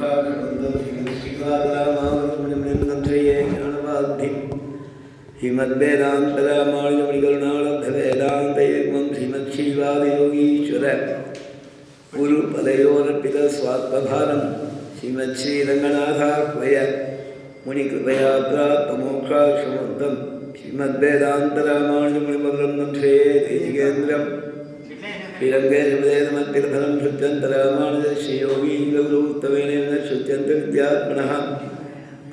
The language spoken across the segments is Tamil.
श्रीमद्वेदान्तरामानुजमुनिकरुणालब्धवेदान्तयुग्मं श्रीमच्छ्रीवादयोगीश्वर गुरुपदयोरर्पितस्वात्मभारं श्रीमच्छ्रीरङ्गनाथाह्वय मुनिकृपया प्राप्तमोक्षाश्रमन्तं श्रीमद्वेदान्तरामानुजमुनिमग्रन्थं श्रेयेतिकेन्द्रं श्रीरङ्गेशपदेनमत्तिरफलं श्रुत्यन्तरामानुजश्रीयोगीन्द्रगुरुत्तमेन श्रुत्यन्तविद्यात्मनः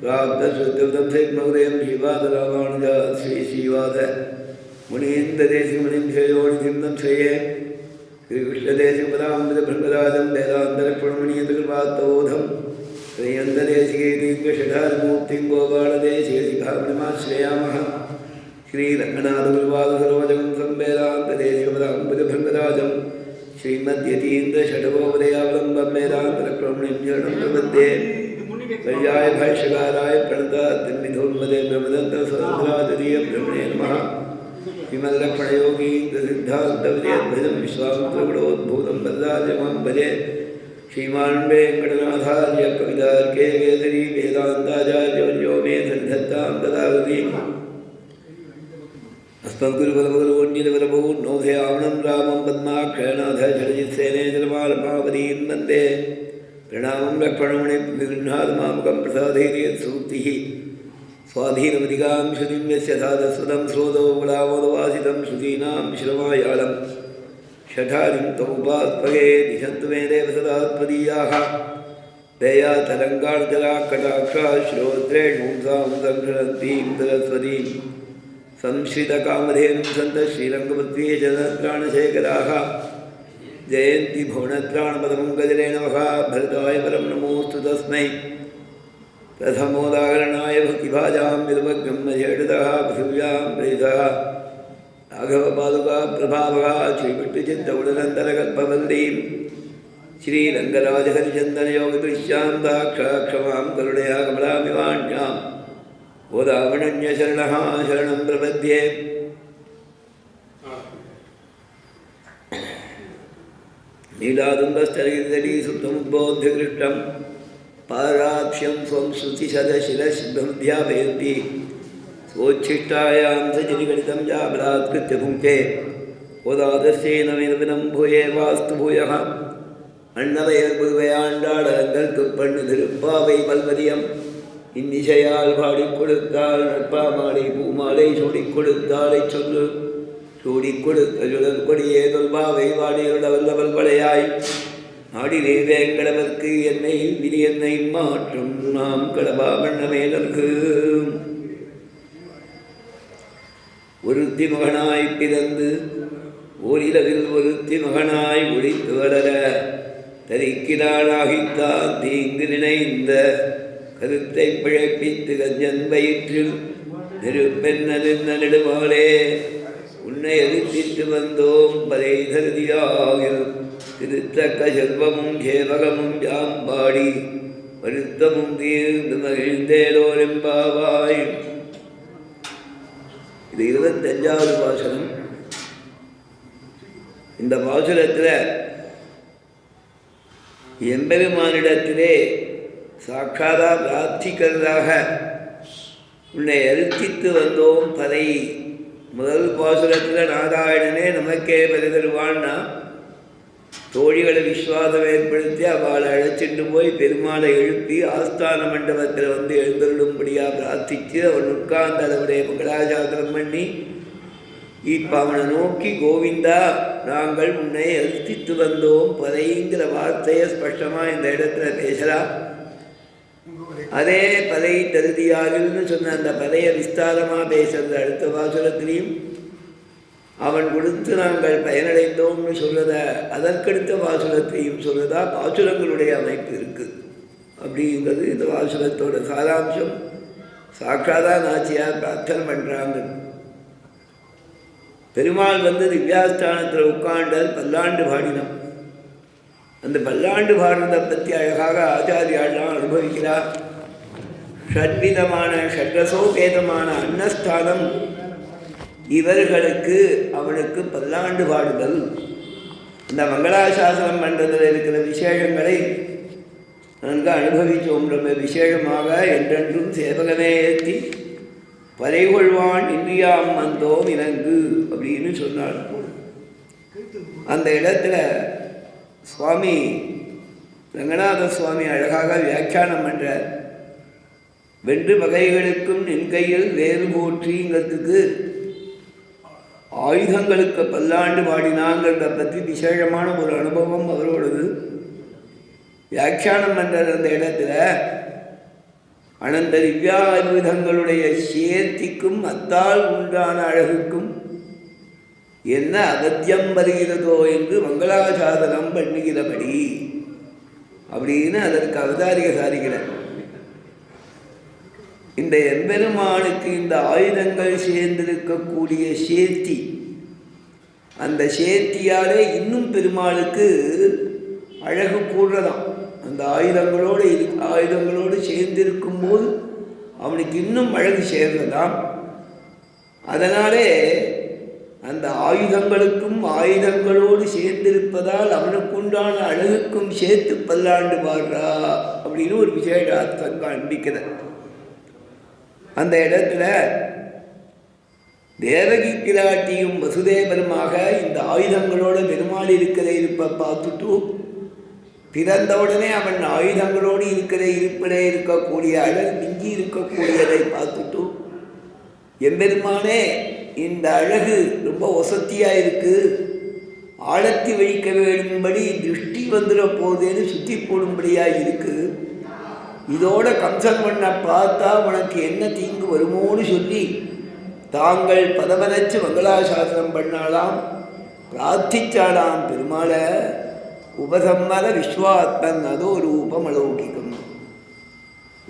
प्राप्तश्रुत्यवतं श्रीमगुरुं श्रीवादरामानुजा श्रीवाद मुनीन्द्रदेशिकमुनिं श्रेयोनिधिं श्रेये श्रीकृष्णदेशिकपदामृतभृङ्गराजं वेदान्तलक्ष्मणमुनीन्द्रकृपात्तबोधं श्रीयन्तदेशिकेतीन्द्रषठादिमूर्तिं गोपालदेशिकशिखामणिमाश्रयामः श्रीरङ्गनाथगुरुवादसरोजं संवेदान्तदेशिकपदामृतभृङ्गराजं श्रीमद्यतीन्द्रषठकोपदयावलम्बं वेदान्तलक्ष्मणमुनिं शरणं प्रपद्ये पर्याय भाष्यकाराय प्रणतात्मिधोन्मदे ब्रह्मदन्तस्वतन्त्रातरीय ब्रह्मणे नमः विमलक्ष्मणयोगीन्द्रसिद्धान्तविजयध्वजं विश्वामित्रगुणोद्भूतं वरदाजमां भजे श्रीमान् वेङ्कटनाथार्य कवितार्के केसरी वेदान्ताचार्यवर्यो मे सन्निधत्तां तदावति अस्मद्गुरुपदमगुरोन्यतपरभूर्णोधयावनं रामं पद्माक्षयनाथ झटिजित्सेने जलमालमावतीं वन्दे प्रणामं लक्ष्मणमुनिर्गृह्णात्मामुखं प्रसादैर्यत्सूक्तिः स्वाधीनमधिकां श्रुतिं यस्य साधस्वतं स्रोतो गुलामोदवासितं श्रुतीनां श्रमायालं षठारिं तमुपात्महे दिशन्तु मे देव सदात्मदीयाः दयातरङ्गाणजलाकटाक्षा श्रोत्रेणुंसां संघ्नन्तीं सरस्वतीं संश्रितकामधेनुं सन्तः श्रीरङ्गपत्ये जनत्राणशेखराः जयन्ति भुवनत्राणपदमङ्गजलेन वहा भरताय परं नमोऽस्तु तस्मै प्रथमोदाहरणाय भक्तिभाजां विदुभग्नं मझेडतः पृथिव्यां प्रेतः राघवपादुका प्रभावः श्रीविष्णुचित्तगुणनन्दनकल्पवल्लीं श्रीरङ्गराजहरिचन्दनयोगदृश्यां दाक्षाक्षमां करुणया कमलामिवाण्यां गोदावणन्यशरणः शरणं प्रपद्ये नीलादुङ्गस्तरीर्दली सुप्तमुद्बोध्यकृष्टं पाराक्ष्यं स्वं श्रुतिशतशिरसिद्धमुध्यापयन्ति स्वोच्छिष्टायां सजनिगणितं जाबलात्कृत्य भुङ्क्ते ओदादस्येन विनविनं भूये वास्तु भूयः அன்னவையர் புதுவையாண்டாளர்களுக்கு பண்ணு திருப்பாவை பல்வதியம் இன்னிசையால் பாடிக் கொடுத்தாள் நட்பாமாலை பூமாலை சூடிக் கொடுத்தாலை சொல்லு சூடிக் கொடுத்த சுடல் கொடியே தொல்பாவை வாடியுள்ள வல்லவல் படையாய் நாடிலே வேங்கடவர்க்கு என்னை விதி என்னை மாற்றும் நாம் கடவா வண்ணமேலர்க்கு ஒருத்தி மகனாய் பிறந்து ஓரிரவில் ஒருத்தி மகனாய் ஒழித்து வளர தரிக்கிறானாகித்தான் தீங்கு நினைந்த கருத்தை பிழைப்பித்து கஞ்சன் வயிற்றில் நெருப்பென்ன நெடுமாலே உன்னை எதிர்த்திட்டு வந்தோம் பதை தருதியாகில் திருத்தக்க செல்வமும் சேவகமும் ஜாம்பாடி வருத்தமும் தீர்ந்து மகிழ்ந்தேலோரெம்பாவாய். இது 25வது பாசுரம். இந்த பாசுரத்தில் எம்பெருமானிடத்திலே சாட்சாதா பிரார்த்திக்கிறதாக உன்னை அருத்தித்து வந்தோம் பதை. முதல் பாசுரத்தில் நாராயணனே நமக்கே பெருதருவான்னா தோழிகளை விஸ்வாசம் ஏற்படுத்தி அவளை அழைச்சிட்டு போய் பெருமாளை எழுப்பி ஆஸ்தான மண்டபத்தில் வந்து எழுந்தருளும்படியாக பிரார்த்தித்து அவன் உட்கார்ந்து அதனுடைய மங்களாசாசனம் பண்ணி இப்போ அவனை நோக்கி கோவிந்தா நாங்கள் உன்னை அர்த்தித்து வந்தோம் பதைங்கிற வார்த்தையை ஸ்பஷ்டமாக இந்த இடத்துல பேசலாம். அதே பதை தருதியாகன்னு சொன்ன அந்த பதையை விஸ்தாரமாக பேசுறது அடுத்த பாசுரத்திலையும் அவன் கொடுத்து நாங்கள் பயனடைந்தோம்னு சொல்கிறத அதற்கடுத்த பாசுரத்தையும் சொல்கிறதா பாசுரங்களுடைய அமைப்பு இருக்குது. அப்படிங்கிறது இந்த பாசுரத்தோட சாராம்சம். சாட்சாதா நாச்சியார் பிரார்த்தனை பண்ணுறாங்க. பெருமாள் வந்து திவ்யாஸ்தானத்தில் உட்காண்டால் பல்லாண்டு பாடினான். அந்த பல்லாண்டு பாடுறதை பற்றி அழகாக ஆச்சாரியாலாம் அனுபவிக்கிறார். ஷட்விதமான ஷட்ரசோபேதமான அன்னஸ்தானம் இவர்களுக்கு அவனுக்கு பல்லாண்டு பாடுதல். இந்த மங்களாசாசனம் பண்ணுறதில் இருக்கிற விசேஷங்களை நன்கு அனுபவித்தோம். ரொம்ப விசேஷமாக என்றென்றும் சேவகமே ஏற்றி பறைகொள்வான் இந்தியாம் வந்தோம் இணங்கு அப்படின்னு சொன்னார். அந்த இடத்துல சுவாமி ரங்கநாத சுவாமி அழகாக வியாக்கியானம் பண்ணுறார். வென்று வகைகளுக்கும் நின்கையில் வேறு போற்றிங்கிறதுக்கு ஆயுதங்களுக்கு பல்லாண்டு பாடினாங்கிறத பற்றி விசேஷமான ஒரு அனுபவம் அவரோடது. வியாக்கியானம் பண்ணுற அந்த இடத்துல அனந்த திவ்யாயுதங்களுடைய சேர்த்திக்கும் அத்தால் உண்டான அழகுக்கும் என்ன அகத்தியம் வருகிறதோ என்று மங்களாசாதனம் பண்ணுகிறபடி அப்படின்னு அதற்கு அவதாரிக சாதிக்கிறார். இந்த எம்பெருமானுக்கு இந்த ஆயுதங்கள் சேர்ந்திருக்கக்கூடிய சேர்த்தி, அந்த சேர்த்தியாலே இன்னும் பெருமாளுக்கு அழகு கூடுறதாம். அந்த ஆயுதங்களோடு சேர்ந்திருக்கும் போது அவனுக்கு இன்னும் அழகு சேர்றதாம். அதனாலே அந்த ஆயுதங்களுக்கும் ஆயுதங்களோடு சேர்ந்திருப்பதால் அவனுக்குண்டான அழகுக்கும் சேர்த்து பல்லாண்டு பாடுறா அப்படின்னு ஒரு விசேஷ அர்த்தம் காண்பிக்கிறார். அந்த இடத்துல தேவகி பிராட்டியும் வசுதேவருமாக இந்த ஆயுதங்களோட பெருமாள் இருப்ப பார்த்துட்டு பிறந்தவுடனே அவன் ஆயுதங்களோடு இருப்பிடே இருக்கக்கூடிய அழகு மிஞ்சி இருக்கக்கூடியதை பார்த்துட்டு எம்பெருமானே இந்த அழகு ரொம்ப வசத்தியாக இருக்குது, ஆழத்தி வைக்க வேண்டும்படி திருஷ்டி வந்துட போதேன்னு சுற்றி போடும்படியாக இருக்குது, இதோட கம்சன் பண்ண பார்த்தா உனக்கு என்ன தீங்கு வருமோன்னு சொல்லி தாங்கள் பதவதச்சு மங்களாசாசனம் பண்ணாலாம், பிரார்த்திச்சாலாம் பெருமாளை. உபசம்மர விஸ்வாத்மன் அதோ ரூபம் அலௌகிகம்.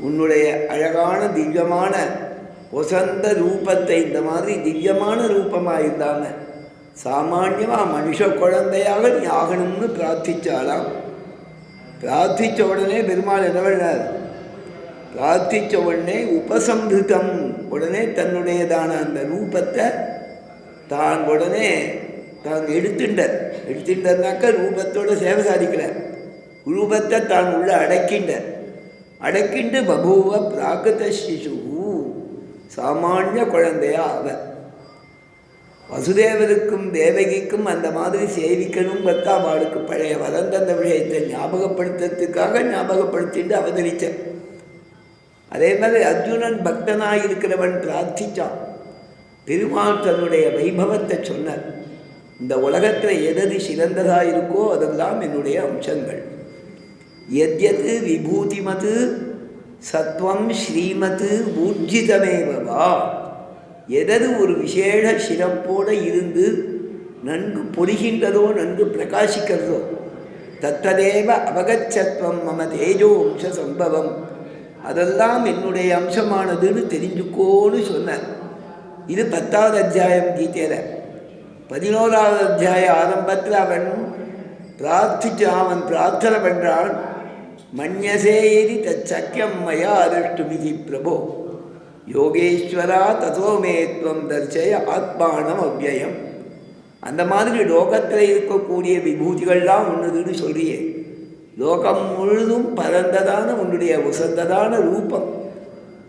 உன்னுடைய அழகான திவ்யமான வசந்த ரூபத்தை இந்த மாதிரி திவ்யமான ரூபமாக இருந்தாங்க சாமான்யமாக மனுஷ குழந்தையாக நீ ஆகணும்னு பிரார்த்திச்சாலாம். பிரார்த்தித்த உடனே பெருமாள் என்ன பண்ணார்? பிரார்த்தித்த உடனே உபசம்ஹிருதம், உடனே தன்னுடையதான அந்த ரூபத்தை தான் உடனே தான் எடுத்துட்டார்னாக்க ரூபத்தோட சேவை சாதிக்கல, ரூபத்தை தான் உள்ள அடக்கிண்டு பபூவ பிராகிருத சிசு, சாமானிய குழந்தையா அவர். வசுதேவருக்கும் தேவகிக்கும் அந்த மாதிரி சேவிக்கணும் பார்த்தா அவளுக்கு பழைய வளர்ந்த விஷயத்தை ஞாபகப்படுத்திட்டு அவதரித்தார். அதே மாதிரி அர்ஜுனன் பக்தனாக இருக்கிறவன் பிரார்த்திச்சான். பெருமாள் தன்னுடைய வைபவத்தை சொன்னார். இந்த உலகத்தில் எது சிறந்ததாக இருக்கோ அதெல்லாம் என்னுடைய அம்சங்கள். எத்யது விபூதிமது சத்வம் ஸ்ரீமது ஊர்ஜிதமேவா, எதது ஒரு விசேஷ சிறப்போடு இருந்து நன்கு பொலிகின்றதோ நன்கு பிரகாசிக்கிறதோ தத்ததேவ அவகச்சத்வம் மம தேஜோ அம்ச சம்பவம், அதெல்லாம் என்னுடைய அம்சமானதுன்னு தெரிஞ்சுக்கோன்னு சொன்னார். இது 10வது அத்தியாயம் கீதையில். 11வது அத்தியாய ஆரம்பத்தில் அவன் பிரார்த்தனை பண்ணுறான். மன்யசேரி தச்சக்கியம் மயா அதிருஷ்டுமிதி பிரபோ யோகேஸ்வரா ததோமேத்வம் தர்சய ஆத்மானம் அவ்யயம். அந்த மாதிரி லோகத்தில் இருக்கக்கூடிய விபூதிகள்லாம் உன்னதுன்னு சொல்றியே, லோகம் முழுதும் பரந்ததான உன்னுடைய உசந்ததான ரூபம்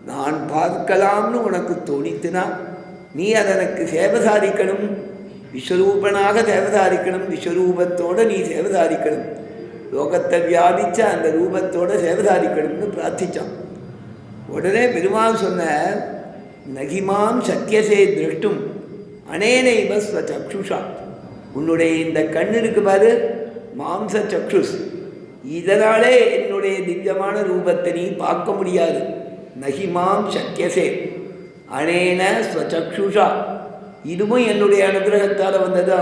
நான் பார்க்கலாம்னு உனக்கு தோணித்துனா நீ அதற்கு சேவை சாதிக்கணும், விஸ்வரூபனாக சேவை சாதிக்கணும், விஸ்வரூபத்தோடு நீ சேவை சாதிக்கணும், லோகத்தை வியாபித்த அந்த ரூபத்தோடு சேவை சாதிக்கணும்னு பிரார்த்தித்தான். உடனே பெருமாள் சொன்ன நகிமாம் சத்தியசே திருஷ்டும் அனேனைவ ஸ்வசக்ஷுஷா, உன்னுடைய இந்த கண் இருக்கு பாரு மாம்ச சக்ஷுஷ், இதனாலே என்னுடைய திவ்யமான ரூபத்தை நீ பார்க்க முடியாது. நகிமாம் சக்கியசே அனேன ஸ்வசக்ஷுஷா, இதுவும் என்னுடைய அனுகிரகத்தால் வந்ததா.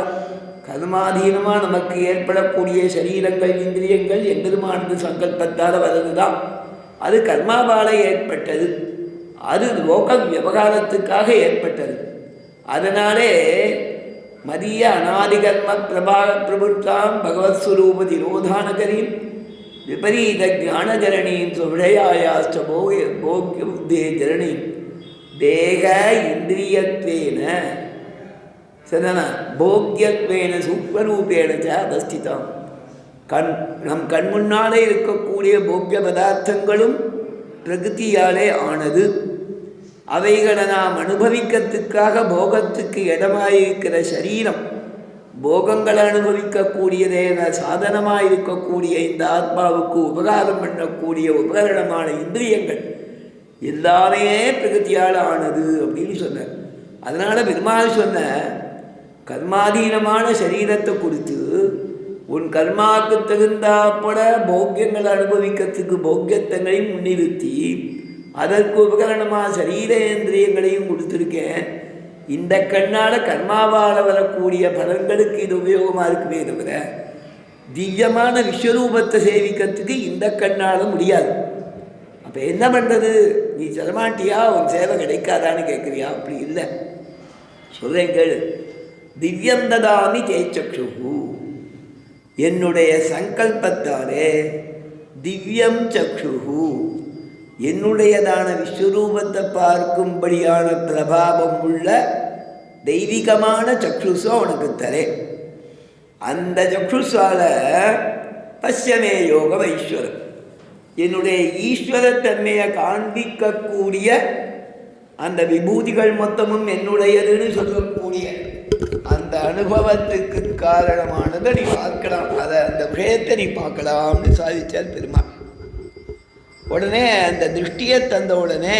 கர்மாதீனமாக நமக்கு ஏற்படக்கூடிய சரீரங்கள் இந்திரியங்கள் எம்பெருமானது சங்கல்பத்தால் வர்றது தான். அது கர்மாவால் ஏற்பட்டது, அது லோக விவகாரத்துக்காக ஏற்பட்டது. அதனாலே மதிய அநாதிகர்ம பிரபுத்தாம் பகவத் ஸ்வரூப திரோதானகரீம் விபரீத ஞானஜரணீம் சுவிஷயாயாச்ச போக்ய புத்தே ஜரணீம் தேக இந்திரியத்வேன சதன போக்யத்வேன சூக்மரூபேண ச அவஸ்திதாம். நம் கண் முன்னாலே இருக்கக்கூடிய போக்கிய பதார்த்தங்களும் பிரகிருதியாலே ஆனது. அவைகளை நாம் அனுபவிக்கிறதுக்காக போகத்துக்கு இடமாயிருக்கிற சரீரம், போகங்களை அனுபவிக்கக்கூடியதே சாதனமாக இருக்கக்கூடிய இந்த ஆத்மாவுக்கு உபகாரம் பண்ணக்கூடிய உபகரணமான இந்திரியங்கள் எல்லாமே பிரகிருதியால் ஆனது அப்படின்னு சொன்னார். அதனால் பெருமாள் சொன்ன கர்மாதீனமான சரீரத்தை குறித்து உன் கர்மாவுக்கு தகுந்தாப்பட போக்கியங்களை அனுபவிக்கிறதுக்கு போக்கியத்தங்களையும் முன்னிறுத்தி அதற்கு உபகரணமாக சரீரேந்திரியங்களையும் கொடுத்துருக்கேன். இந்த கண்ணால் கர்மாவால் வரக்கூடிய பலன்களுக்கு இது உபயோகமாக இருக்குமே தவிர திவ்யமான விஸ்வரூபத்தை சேவிக்கிறதுக்கு இந்த கண்ணால் முடியாது. அப்போ என்ன பண்ணுறது? நீ சொல்லமாட்டியா, உன் சேவை கிடைக்காதான்னு கேட்குறியா? அப்படி இல்லை, சொல்கிறேன் கேளு. திவ்யம் ததாமி தேச்சக்ஷு, என்னுடைய சங்கல்பத்தாலே திவ்யம் சக்ஷு, என்னுடையதான விஸ்வரூபத்தை பார்க்கும்படியான பிரபாவம் உள்ள தெய்வீகமான சக்ஷுஸோ உனக்கு தரேன். அந்த சக்ஷுஸால பஷ்யமே யோகம் ஐஸ்வரம், என்னுடைய ஈஸ்வரத்தன்மையை காண்பிக்கக்கூடிய அந்த விபூதிகள் மொத்தமும் என்னுடையதுன்னு சொல்லக்கூடிய அந்த அனுபவத்துக்கு காரணமானதை நீ பார்க்கலாம், அதை அந்த விஷயத்தை நீ பார்க்கலாம்னு சாதிச்சார் பெருமாள். உடனே அந்த திருஷ்டியை தந்த உடனே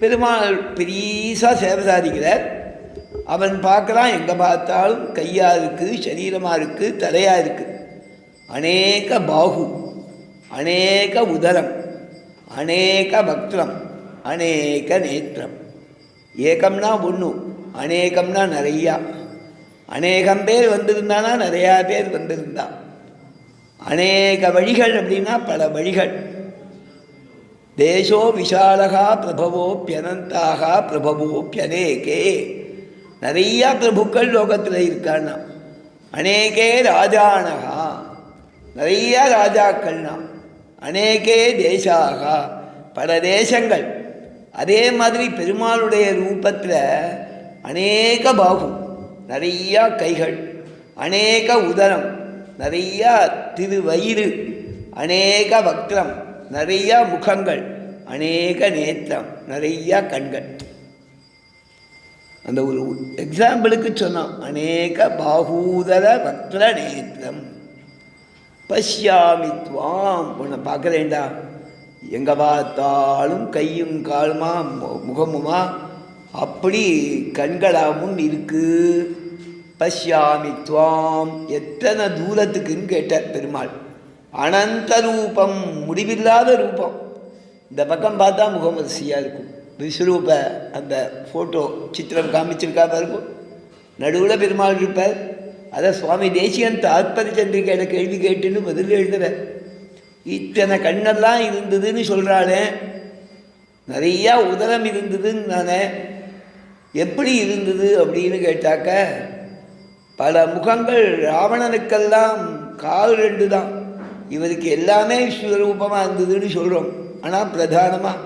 பெருமாள் பெரியசாக சேவை சாதிக்கிறார். அவன் பார்க்கலாம், எங்கே பார்த்தாலும் கையாக இருக்குது, சரீரமாக இருக்குது, தலையாக இருக்குது, அநேக பாகு, அநேக உதரம், அநேக பக்திரம், அநேக நேத்திரம். ஏகம்னா ஒன்று, அநேகம்னா நிறையா. அநேகம் பேர் வந்திருந்தானா நிறையா பேர் வந்திருந்தா. அநேக வழிகள் அப்படின்னா பல வழிகள். தேசோ விஷாலகா பிரபவோப்பியனந்தாக பிரபவோப்பியனேகே, நிறையா பிரபுக்கள் லோகத்தில் இருக்கான்னா. அநேகே ராஜானகா, நிறையா ராஜாக்கள்னா. அநேகே தேசாக, பல தேசங்கள். அதே மாதிரி பெருமாளுடைய ரூபத்தில் அநேக பாகு, நிறையா கைகள், அநேக உதரம், நிறையா திருவயிறு, அநேக வக்திரம், நிறையா முகங்கள், அநேக நேத்திரம், நிறையா கண்கள். அந்த ஒரு எக்ஸாம்பிளுக்கு சொன்னோம், அநேக பாகூதர வக்திர நேத்திரம் பஷ்யாமித்வாம். உன்னை பார்க்குறேன்டா, எங்கே பார்த்தாலும் கையும் காலுமா முகமுமா அப்படி கண்களாகவும் இருக்கு. பஷ்யாமித்வாம், எத்தனை தூரத்துக்குன்னு கேட்டார் பெருமாள். அனந்த ரூபம், முடிவில்லாத ரூபம். இந்த பக்கம் பார்த்தா முகம் வரிசையாக இருக்கும். விஸ்வரூப அந்த ஃபோட்டோ சித்திரம் காமிச்சிருக்கா பாருக்கும், நடுவில் பெருமாள் இருப்பார். அதை சுவாமி தேசிகன் தாத்பரிய சந்திரிக்கையில கேள்வி கேட்டுன்னு பதில் எழுதுவேன். இத்தனை கண்ணெல்லாம் இருந்ததுன்னு சொல்கிறாளே, நிறையா உதரம் இருந்ததுன்னு நானே, எப்படி இருந்தது அப்படின்னு கேட்டாக்க, பல முகங்கள். ராவணனுக்கெல்லாம் கால் 2 தான், இவருக்கு எல்லாமே விஸ்வரூபமாக இருந்ததுன்னு சொல்கிறோம். ஆனால் பிரதானமாக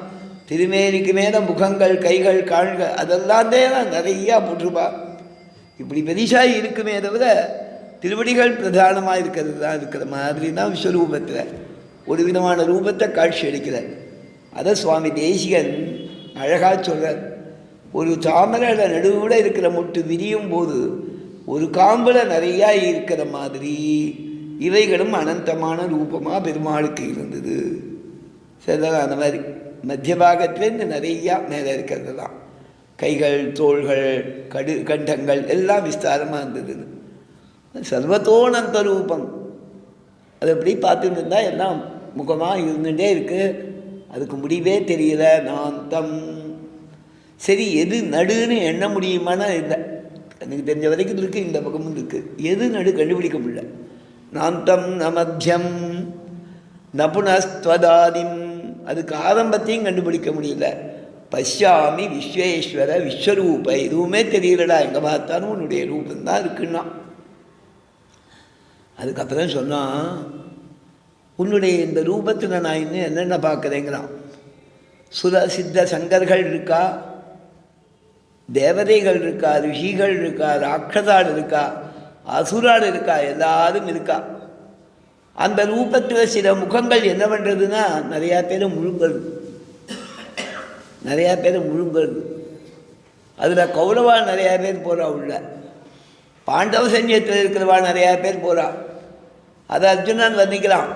திருமேனிக்கு மேலே முகங்கள், கைகள், கால்கள் அதெல்லாம் தான் நிறையா போட்டிருப்பா. இப்படி பெரிசாக இருக்குமே தவிர திருவடிகள் பிரதானமாக இருக்கிறது தான் இருக்கிற மாதிரி தான் விஸ்வரூபத்தில் ஒரு விதமான ரூபத்தை காட்சி அளிக்கிறார். அதை சுவாமி தேசிகன் அழகாக சொல்கிறார். ஒரு தாமரையில் நடுவில் இருக்கிற மொட்டு விரியும் போது ஒரு காம்பில் நிறையா இருக்கிற மாதிரி இவைகளும் அனந்தமான ரூபமாக பெருமாளுக்கு இருந்தது. சரிதான், அந்த மாதிரி மத்திய பாகத்திலேருந்து நிறையா மேலே இருக்கிறது தான். கைகள், தோள்கள், கண்டங்கள் எல்லாம் விஸ்தாரமாக இருந்தது. சர்வத்தோனந்த ரூபம். அது எப்படி பார்த்துட்டு இருந்தால் எல்லாம் முகமாக இருந்துகிட்டே இருக்குது, அதுக்கு முடிவே தெரியல. நாந்தம். சரி, எது நடுன்னு எண்ண முடியுமானா இல்லை, எனக்கு தெரிஞ்ச வரைக்கும் இருக்குது, இந்த பக்கமும் இருக்குது. எது நடு கண்டுபிடிக்க முடியல. நாந்தம் நமத்தியம் நபுனஸ்துவதாதிம், அதுக்கு ஆரம்பத்தையும் கண்டுபிடிக்க முடியல. பஷ்யாமி விஸ்வேஸ்வர விஸ்வரூப, எதுவுமே தெரியலடா, எங்கே பார்த்தாலும் உன்னுடைய ரூபந்தான் இருக்குன்னா. அதுக்கப்புறம் சொன்னால், உன்னுடைய இந்த ரூபத்தில் நான் இன்னும் என்னென்ன பார்க்குறேங்கிறான். சுர சித்த சங்கர்கள் இருக்கா, தேவதைகள் இருக்கா, ரிஷிகள் இருக்கா, ராட்சதாள் இருக்கா, அசுராள் இருக்கா, எல்லாரும் இருக்கா. அந்த ரூபத்தில் சில முகங்கள் என்ன பண்ணுறதுன்னா நிறையா பேர் முழுங்கல். அதில் கௌரவா நிறையா பேர் போகிறா உள்ள, பாண்டவ சைன்யத்தில் இருக்கிறவா நிறையா பேர் போகிறா. அதை அர்ஜுனன் வர்ணிக்கிறான்.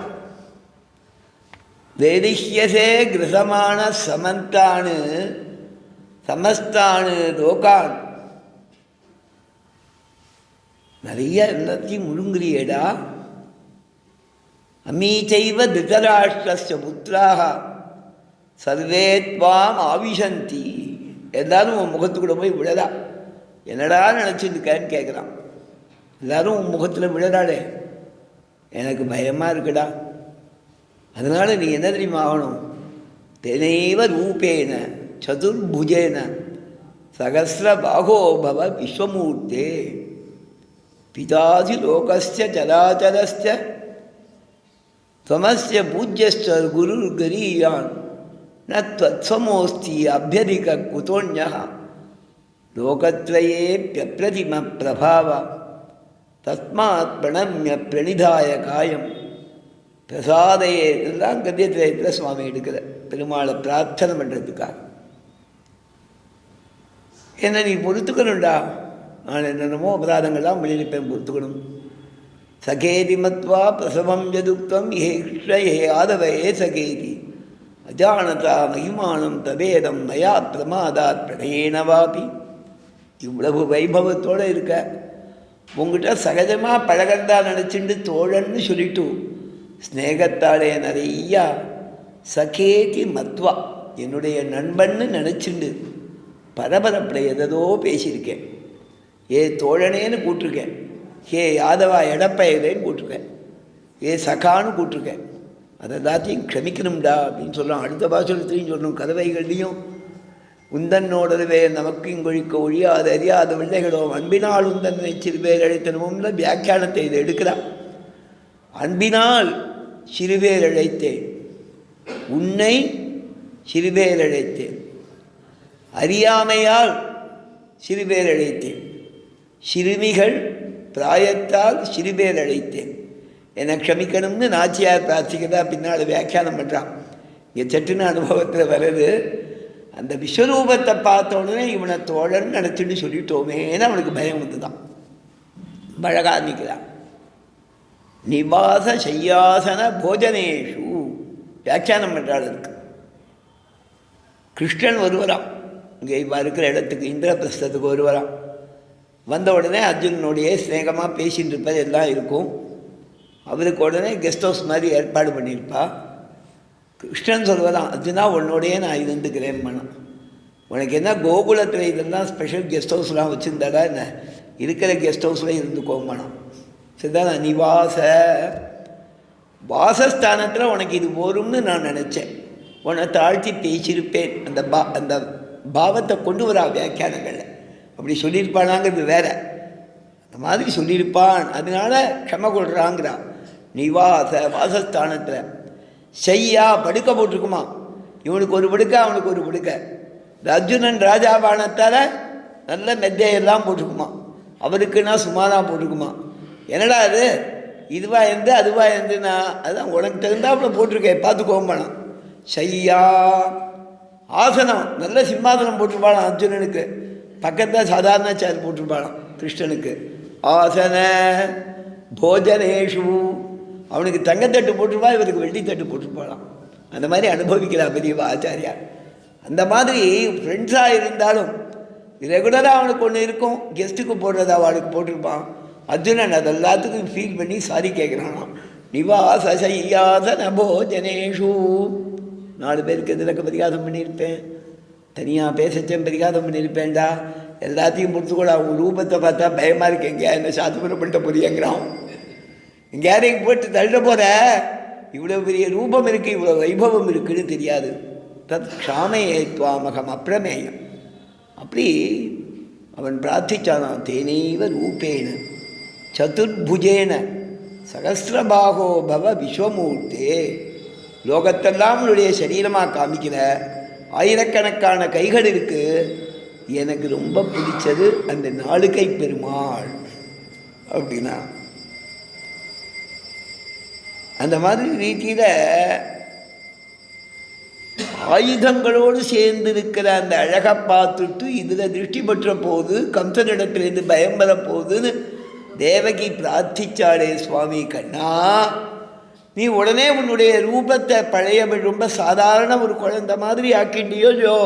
வேதிஷ்யசே கிருசமான சமஸ்தானு லோகான். நிறைய எல்லாத்தையும் முழுங்குறியேடா. அமீச்சைவ திருதராஷ்டிரஸ்ய புத்திராக சர்வே த்வாம் ஆவிஷந்தி. எல்லாரும் உன் முகத்துக்குள்ள போய் விழறா. என்னடா நினச்சிருக்கேன்னு கேட்குறான். எல்லாரும் உன் முகத்தில் விழறாளே, எனக்கு பயமாக இருக்குடா. அதனால் நீ என்ன தெரியுமா ஆகணும்? தெனைவ ரூபேன சதுர்புஜேன சகசிரபாகோ பவ விஸ்வமூர்த்தே பிதாதி லோகஸ்ய சராச்சரஸ்ய त्वमस्य पूज्यश्च गुरुर्गरीयान् न त्वत्समोऽस्ति अभ्यधिक कुतोऽन्यः लोकत्रयेऽप्यप्रतिमप्रभाव तस्मात् प्रणम्य प्रणिधाय कायं பிரசாதையே. இதெல்லாம் கத்தியத்திரயத்தில் சுவாமி எடுக்கிற பெருமாளை பிரார்த்தனை பண்ணுறதுக்காக. என்ன நீ பொறுத்துக்கணும்டா, நான் என்னென்னமோ அபராதங்கள்லாம் வெளியிருப்பேன், பொறுத்துக்கணும். சகேதி மத்வா பிரசவம் யதுக்தம் ஏ கிருஷ்ண ஏ ஆதவ ஏ சகேதி அஜானதா மகிமானம் தவேதம் மயா பிரமாதாத் பிரணயேனவாபி. இவ்வளவு வைபவத்தோடு இருக்க உங்ககிட்ட சகஜமாக பழகந்தா நினச்சிண்டு தோழன்னு சொல்லிட்டு ஸ்நேகத்தாலே நிறையா சகேதி மத்வா என்னுடைய நண்பன்னு நினச்சிண்டு பரபரப்பில் எதோ பேசியிருக்கேன். ஏ தோழனேன்னு கூட்டிருக்கேன், ஏ யாதவா எடப்பயலேன்னு கூட்டிருக்கேன், ஏ சகான்னு கூட்டிருக்கேன். அதை எல்லாத்தையும் க்ஷமிக்கணும்டா அப்படின்னு சொல்லலாம். அடுத்த பாசுரத்துலையும் சொல்லணும். கதவைகள்லையும் உந்தன்னோடவே நமக்கு இங்கொழிக்க ஒழியாத அறியாத பிள்ளைகளோ அன்பினால் உந்தன்னை சிறுபேர் அழைத்தனமும் வியாக்கியானத்தை இதை எடுக்கிறான். அன்பினால் சிறுபேர் அழைத்தேன், உன்னை சிறுபேர் அழைத்தேன், அறியாமையால் சிறுபேர் அழைத்தேன், சிறுமிகள் பிராயத்தால் சிறுபேர் அழைத்தேன், என்னை க்ஷமிக்கணும்னு நாச்சியார் பிரார்த்திக்கிறதா பின்னால் வியாக்கியானம் பண்ணுறான். இங்கே சட்டுன அனுபவத்தில் வர்றது, அந்த விஸ்வரூபத்தை பார்த்த உடனே இவனை தோழன்னு நினச்சிட்டு சொல்லிட்டோமேன்னு அவனுக்கு பயம் வந்து தான் பழகா நிற்கிறான். நிவாச சையாசன போஜனேஷு வியாக்கியானம் பண்ணுறாள். இருக்கு கிருஷ்ணன் வருவரான் இங்கே இப்போ இருக்கிற இடத்துக்கு, இந்திரபிரஸ்தத்துக்கு வருவரான். வந்த உடனே அர்ஜுனனுடைய ஸ்நேகமாக பேசின்னு இருப்பது எல்லாம் இருக்கும். அவருக்கு உடனே கெஸ்ட் ஹவுஸ் மாதிரி ஏற்பாடு பண்ணியிருப்பா. கிருஷ்ணன் சொல்வதான், அர்ஜுனா உன்னோடையே நான் இருந்துக்கிறேன் மனம், உனக்கு என்ன கோகுலத்தில் இதெல்லாம் ஸ்பெஷல் கெஸ்ட் ஹவுஸ்லாம் வச்சுருந்தாடா என்ன, இருக்கிற கெஸ்ட் ஹவுஸில் இருந்துக்கோமணும். சரிதான், நிவாச வாசஸ்தானத்தில் உனக்கு இது போரும்னு நான் நினச்சேன், உன்னை தாழ்த்தி பேசியிருப்பேன். அந்த பாவத்தை கொண்டு வரா வியாக்கியானங்களில். அப்படி சொல்லியிருப்பானாங்கிறது வேற, அந்த மாதிரி சொல்லியிருப்பான், அதனால க்ஷம கொள்றாங்கிறான். நிவாச வாசஸ்தானத்தில் செய்யா படுக்க போட்டிருக்குமா, இவனுக்கு ஒரு படுக்க அவனுக்கு ஒரு படுக்க. அர்ஜுனன் ராஜாபானத்தால் நல்ல மெத்தையெல்லாம் போட்டிருக்குமா, அவருக்குன்னா சுமாராக போட்டிருக்குமா. என்னடா அது, இதுவா இருந்து அதுவா இருந்துன்னா, அதுதான் உனக்கு தகுந்தாப்புல போட்டிருக்கேன் பார்த்துக்கோம்பணும். செய்யா ஆசனம், நல்ல சிம்மாசனம் போட்டிருப்பாளாம் அர்ஜுனனுக்கு, பக்கத்தில் சாதாரண சேர் போட்டிருப்பாளாம் கிருஷ்ணனுக்கு. ஆசன போஜனேஷு, அவனுக்கு தங்கத்தட்டு போட்டிருப்பா, இவருக்கு வெள்ளித்தட்டு போட்டிருப்பாளாம். அந்த மாதிரி அனுபவிக்கலாம் பெரியவா ஆச்சாரியா. அந்த மாதிரி ஃப்ரெண்ட்ஸாக இருந்தாலும் ரெகுலராக அவனுக்கு ஒன்று இருக்கும், கெஸ்ட்டுக்கு போடுறதா அவளுக்கு போட்டிருப்பான். அர்ஜுனன் அது எல்லாத்துக்கும் ஃபீல் பண்ணி சாரி கேட்குறானாம். நிவாச சையாசன போஜனேஷு, 4 பேருக்கு எதிர்க்க பரிகாசம் பண்ணியிருப்பேன், தனியாக பேசச்சேன் பரிகாசம் பண்ணியிருப்பேன்டா, எல்லாத்தையும் பொறுத்துக்கூட அவங்க ரூபத்தை பார்த்தா பயமாக இருக்கு, எங்கேயா என்ன சாத்துப்புறம் பண்ணிட்ட புரியுங்கிறான், எங்கேயாரையும் போட்டு தள்ள போகிற, இவ்வளோ பெரிய ரூபம் இருக்குது, இவ்வளோ வைபவம் இருக்குன்னு தெரியாது. தத் க்ஷாமையே துவாமகம் அப்பிரமேயம். அப்படி அவன் பிரார்த்திச்சானான். தேனேவ ரூபேன சதுர்புஜேன சகசிரபாகோ பவ விஸ்வமூர்த்தே, லோகத்தெல்லாம் அவனுடைய சரீரமாக காமிக்கிற ஆயிரக்கணக்கான கைகள் இருக்கு, எனக்கு ரொம்ப பிடிச்சது அந்த 4 கை பெருமாள் அப்படின்னா. அந்த மாதிரி ரீதியில் ஆயுதங்களோடு சேர்ந்து இருக்கிற அந்த அழகை பார்த்துட்டு இதில் திருஷ்டி பெற்ற போது கம்சனிடத்திலிருந்து பயம் வர போகுதுன்னு தேவகி பிரார்த்திச்சாளே சுவாமி கண்ணா, நீ உடனே உன்னுடைய ரூபத்தை பழைய ரொம்ப சாதாரண ஒரு குழந்தை மாதிரி ஆக்கிண்டியோ,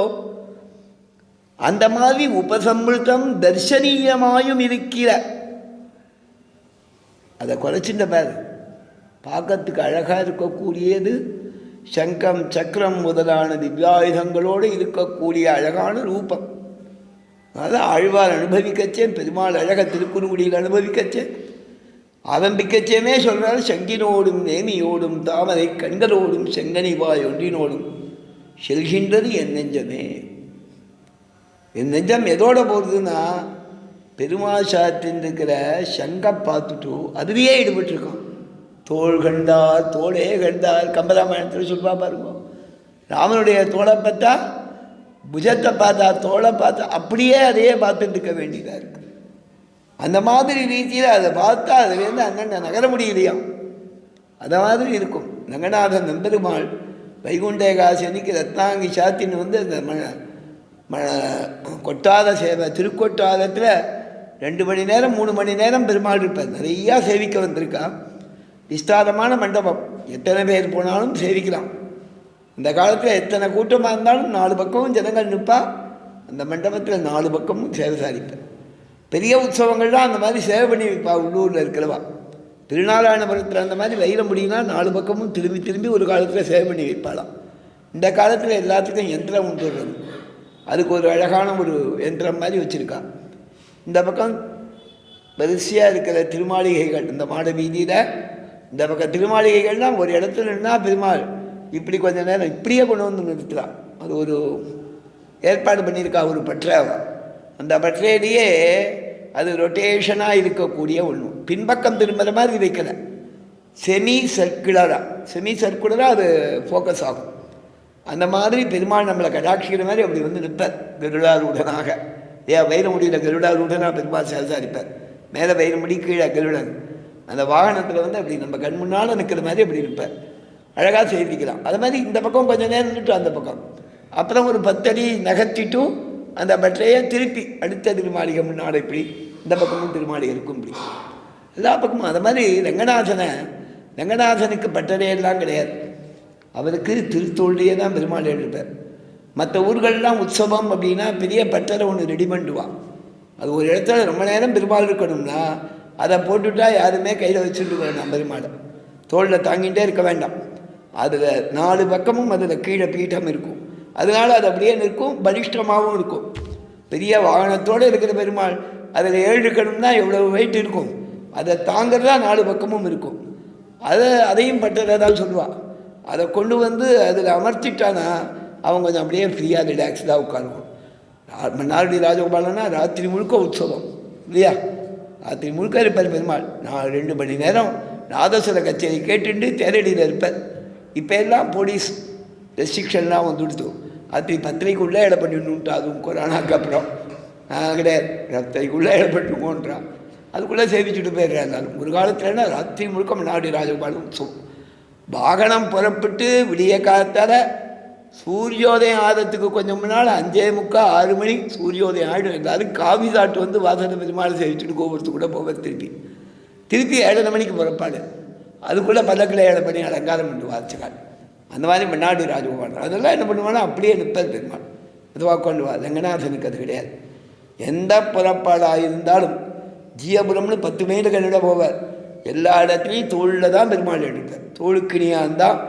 அந்த மாதிரி உபசம்ருத்தம் தர்சனீயமாயும் இருக்கிற அதை குறைச்சிட்ட பாரு. பார்க்கறதுக்கு அழகாக இருக்கக்கூடியது சங்கம் சக்கரம் முதலான திவ்யாயுதங்களோடு இருக்கக்கூடிய அழகான ரூபம். அதான் ஆழ்வார் அனுபவிக்கச்சேன், பெருமாள் அழக திருக்குறுங்குடியில் அனுபவிக்கச்சேன், ஆரம்பிக்கச்சேமே சொல்கிறார், சங்கினோடும் நேமியோடும் தாமரை கண்களோடும் செங்கனிவாய் ஒன்றினோடும் செல்கின்றது என் நெஞ்சமே. என் நெஞ்சம் எதோட போகுதுன்னா பெருமாள் சாத்தின் இருக்கிற சங்கை பார்த்துட்டு அதுலேயே ஈடுபட்டிருக்கான். தோள் கண்டார் தோளே கண்டார் கம்பராமாயணத்தில் சொல்வா பாருங்க. ராமனுடைய தோளை பார்த்தா, புஜத்தை பார்த்தா, தோளை பார்த்தா, அப்படியே அதையே பார்த்துட்டு இருக்க வேண்டியதாக இருக்குது. அந்த மாதிரி ரீதியில் அதை பார்த்தா அதுலேருந்து அண்ணன் நகர முடியலையா, அந்த மாதிரி இருக்கும். ரங்கநாதன் நம்பெருமாள் வைகுண்ட ஏகாதசி அன்னைக்கு ரத்னாங்கி சாத்தின்னு அந்த கொட்டாத சேவை திருக்கொட்டாதத்தில் 2 மணி நேரம் 3 மணி நேரம் பெருமாள் இருப்பார். நிறையா சேவிக்க வந்திருக்கா. விஸ்தாரமான மண்டபம், எத்தனை பேர் போனாலும் சேவிக்கலாம். இந்த காலத்தில் எத்தனை கூட்டமாக இருந்தாலும் 4 பக்கமும் ஜனங்கள் நிற்பா. அந்த மண்டபத்தில் 4 பக்கமும் சேவை சாதிப்பேன். பெரிய உற்சவங்கள்லாம் அந்த மாதிரி சேவை பண்ணி வைப்பா. உள்ளூரில் இருக்கிறவா திருநாராயணபுரத்தில் அந்த மாதிரி வயிற முடியும்னா 4 பக்கமும் திரும்பி திரும்பி ஒரு காலத்தில் சேவை பண்ணி வைப்பாளாம். இந்த காலத்தில் எல்லாத்துக்கும் யந்திரம் உண்டு வருது. அதுக்கு ஒரு அழகான ஒரு யந்திரம் மாதிரி வச்சுருக்கா. இந்த பக்கம் வரிசையாக இருக்கிற திருமாளிகைகள், இந்த மாட வீதியில் இந்த பக்கம் திருமாளிகைகள்லாம் ஒரு இடத்துல நின்னால் பெருமாள் இப்படி கொஞ்சம் நேரம் இப்படியே கொண்டு வந்து நிறுத்தலாம். அது ஒரு ஏற்பாடு பண்ணியிருக்கா ஒரு பற்றாவை. அந்த பற்றையிலேயே அது ரொட்டேஷனாக இருக்கக்கூடிய ஒன்று. பின்பக்கம் திரும்புகிற மாதிரி வைக்கலை, செமி சர்க்குலராக அது ஃபோக்கஸ் ஆகும். அந்த மாதிரி பெருமாள் நம்மளை கடாட்சிக்கிற மாதிரி அப்படி வந்து நிற்பார் கருடாரூடனாக. வயிறு முடியல கருடாரூடனாக பெருமாள் சேசாரிப்பார். மேலே வயிறு முடி, கீழே கருடன். அந்த வாகனத்தில் வந்து அப்படி நம்ம கண் முன்னால் நிற்கிற மாதிரி அப்படி இருப்பார். அழகாக செய்திக்கலாம். அது மாதிரி இந்த பக்கம் கொஞ்சம் நேரம் நின்றுட்டு அந்த பக்கம் அப்புறம் ஒரு 10 அடி நகர்த்திட்டும் அந்த பற்றையை திருப்பி அடுத்த திருமாளிகை முன்னாடி இப்படி இந்த பக்கமும் திருமாளிகை இருக்கும். இப்படி எல்லா பக்கமும் அது மாதிரி ரங்கநாதனுக்கு பட்டறையெல்லாம் கிடையாது. அவருக்கு திருத்தோழியே தான் பெருமாள் எழுப்பார். மற்ற ஊர்கள்லாம் உற்சவம் அப்படின்னா பெரிய பட்டறை ஒன்று ரெடி பண்ணுவான். அது ஒரு இடத்துல ரொம்ப நேரம் பெருமாள் இருக்கணும்னா அதை போட்டுவிட்டா யாருமே கையில் வச்சுட்டு வேண்டாம். பெருமாளை தோளில் தாங்கிட்டே இருக்க வேண்டாம். அதில் 4 பக்கமும் அதில் கீழே பீட்டம் இருக்கும். அதனால் அது அப்படியே நிற்கும், பலிஷ்டமாகவும் இருக்கும். பெரிய வாகனத்தோடு இருக்கிற பெருமாள் அதில் இருக்கணும்னா எவ்வளோ வெயிட் இருக்கும், அதை தாங்கிறதா 4 பக்கமும் இருக்கும். அதையும் பட்டதை தான் சொல்லுவாள். அதை கொண்டு வந்து அதில் அமர்த்திட்டானா அவங்க கொஞ்சம் அப்படியே ஃப்ரீயாக ரிலாக்ஸ்டாக உட்காருவோம். மன்னார்குடி ராஜகோபாலனா ராத்திரி முழுக்க உற்சவம் இல்லையா, ராத்திரி முழுக்க இருப்பார் பெருமாள். 2 மணி நேரம் நாதஸ்வர கச்சேரி கேட்டுட்டு தேரடியில் இருப்பார். இப்போ எல்லாம் போலீஸ் ரெஸ்ட்ரிக்ஷன்லாம் வந்துடுத்து. ராத்திரி 10:30க்குள்ளே இட பண்ணிடணுன்ட்டு, அதுவும் கொரோனாக்கு அப்புறம் கிடையாது, 10:30க்குள்ளே இட பண்ணிட்டுமோன்றான். அதுக்குள்ளே சேவிச்சுட்டு போயிடுறாங்க. ஒரு காலத்துலன்னா ராத்திரி முழுக்க மன்னார்குடி ராஜகோபாலம் உற்சவம். வாகனம் புறப்பட்டு விடிய காலத்தால் சூரியோதயம் ஆதத்துக்கு கொஞ்சம் முன்னால் 5:45 6 மணி சூரியோதயம் ஆகிடும். எல்லாரும் காவி சாட்டு வந்து வாசனை பெருமாள் சேவிச்சுட்டு கோபுரத்துக்கு கூட போவேன். திருப்பி 7:30 மணிக்கு புறப்பாடு. அதுக்குள்ளே பல்லக்கில் 7 மணி அலங்காரம் பண்ணி வாசிக்காள். அந்த மாதிரி மன்னாடி ராஜகோபாலம் அதெல்லாம் என்ன பண்ணுவானா அப்படியே நிற்பது பெருமாள். அதுவாக கொண்டு வா. ரங்கநாதனுக்கு அது கிடையாது. எந்த புறப்பாடாக இருந்தாலும் ஜீயபுரம்னு 10 மைல் கண்ணிட போவார். எல்லா இடத்துலையும் தோளில் தான் பெருமாள் எடுப்பார். தோளுக்கினியாக இருந்தால்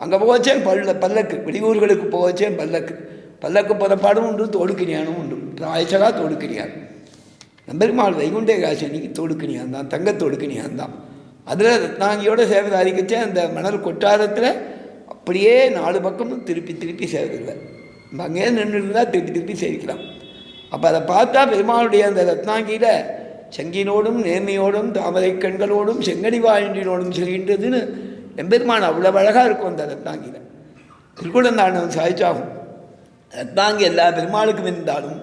அங்கே போச்சேன் பல்லக்கு, வெளியூர்களுக்கு போச்சேன் பல்லக்கு புறப்பாடும் உண்டு, தோளுக்கினியானும் உண்டு. ராயசகா தோளுக்கினியான் பெருமாள் வைகுண்ட ஏகாதசி அன்னைக்கு தோளுக்கினியான் தான், தங்க தோளுக்கினியான் தான். அதில் ரத்னாங்கியோட சேவை சாதிக்கச்சே அந்த மணல் கொட்டாரத்தில் அப்படியே 4 பக்கமும் திருப்பி சேவை தருவார். நம்ம அங்கேயே நின்று இருந்தால் திருப்பி சேவிக்கலாம். அப்போ அதை பார்த்தா பெருமாளுடைய அந்த ரத்னாங்கியில் சங்கினோடும் நேர்மையோடும் தாமரை கண்களோடும் செங்கடி வாயினோடும் செல்கின்றதுன்னு எம்பெருமான் அவ்வளோ அழகாக இருக்கும். அந்த ரத்னாங்கியில் திருக்குடந்தாண்டவன் சாய்ச்சாகும். ரத்னாங்கி எல்லா பெருமாளுக்கும் இருந்தாலும்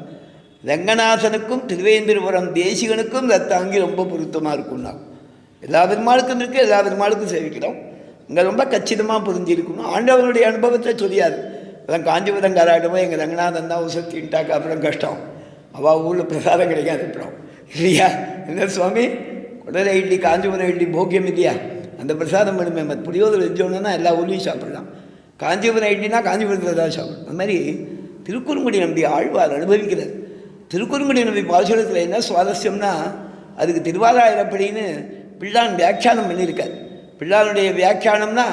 ரங்கநாதனுக்கும் திருவேந்திரபுரம் தேசிகனுக்கும் ரத்னாங்கி ரொம்ப பொருத்தமாக இருக்கும்னா எல்லா பெருமாளுக்கும் இருக்குது, எல்லா பெருமாளுக்கும் சேவிக்கிறோம். இங்கே ரொம்ப கச்சிதமாக புரிஞ்சிருக்கணும். ஆண்டவனுடைய அனுபவத்தை சொல்லியாது. அதான் காஞ்சிபுரம் காராட்டமோ எங்கள் ரங்கநாதன் தான் உசத்தின்ட்டாக்க அப்புறம் கஷ்டம். அவள் ஊரில் பிரசாதம் கிடைக்காது அப்புறம் இல்லையா? என்ன சுவாமி உடனே இட்லி காஞ்சிபுரம் இட்லி போக்கியம் இல்லையா? அந்த பிரசாதம் பண்ணுமே. மற்ற புளியோதரை வச்சோன்னா எல்லா ஊர்லேயும் சாப்பிட்லாம். காஞ்சிபுரம் இட்லினா காஞ்சிபுரத்தில் தான் சாப்பிடணும். அது மாதிரி திருக்குறுங்குடி நம்பி ஆழ்வார் அனுபவிக்கிறார். திருக்குறுங்குடி நம்பி பாசுரத்தில் என்ன சுவாரஸ்யம்னா, அதுக்கு திருவாராயிரப்படின்னு பிள்ளான் வியாக்கியானம் பண்ணியிருக்கார். பிள்ளானுடைய வியாக்கியானம்னா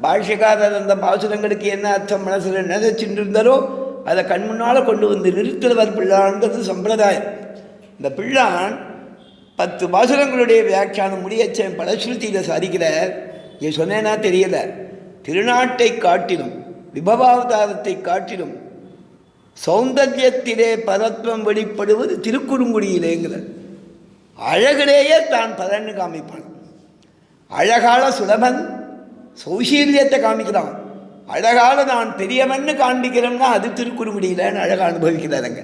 பாஷ்யக்காரர் அந்த பாசுரங்களுக்கு என்ன அர்த்தம் மனசில் நினைச்சுட்டு இருந்தாரோ அதை கண் முன்னால் கொண்டு வந்து நிறுத்துறவர் பிள்ளான்றது சம்பிரதாயம். இந்த பிள்ளான் 10 பாசுரங்களுடைய வியாக்கியானம் முடியச்சேன் பலஸ்ருதியில் சாதிக்கிறார். இங்கே சொன்னேன்னா தெரியலை. திருநாட்டை காட்டிலும் விபவாவதாரத்தை காட்டிலும் சௌந்தர்யத்திலே பரத்வம் வெளிப்படுவது திருக்குறுங்குடியிலேங்கிறார். அழகிலேயே தான் பலன்னு காமிப்பான். அழகால சுலபன் சௌசீல்யத்தை காமிக்கிறான். அழகால நான் பெரியவன்னு காண்பிக்கிறேன்னா அது திருக்குறுங்குடியிலேன்னு அழகாக அனுபவிக்கிறாருங்க.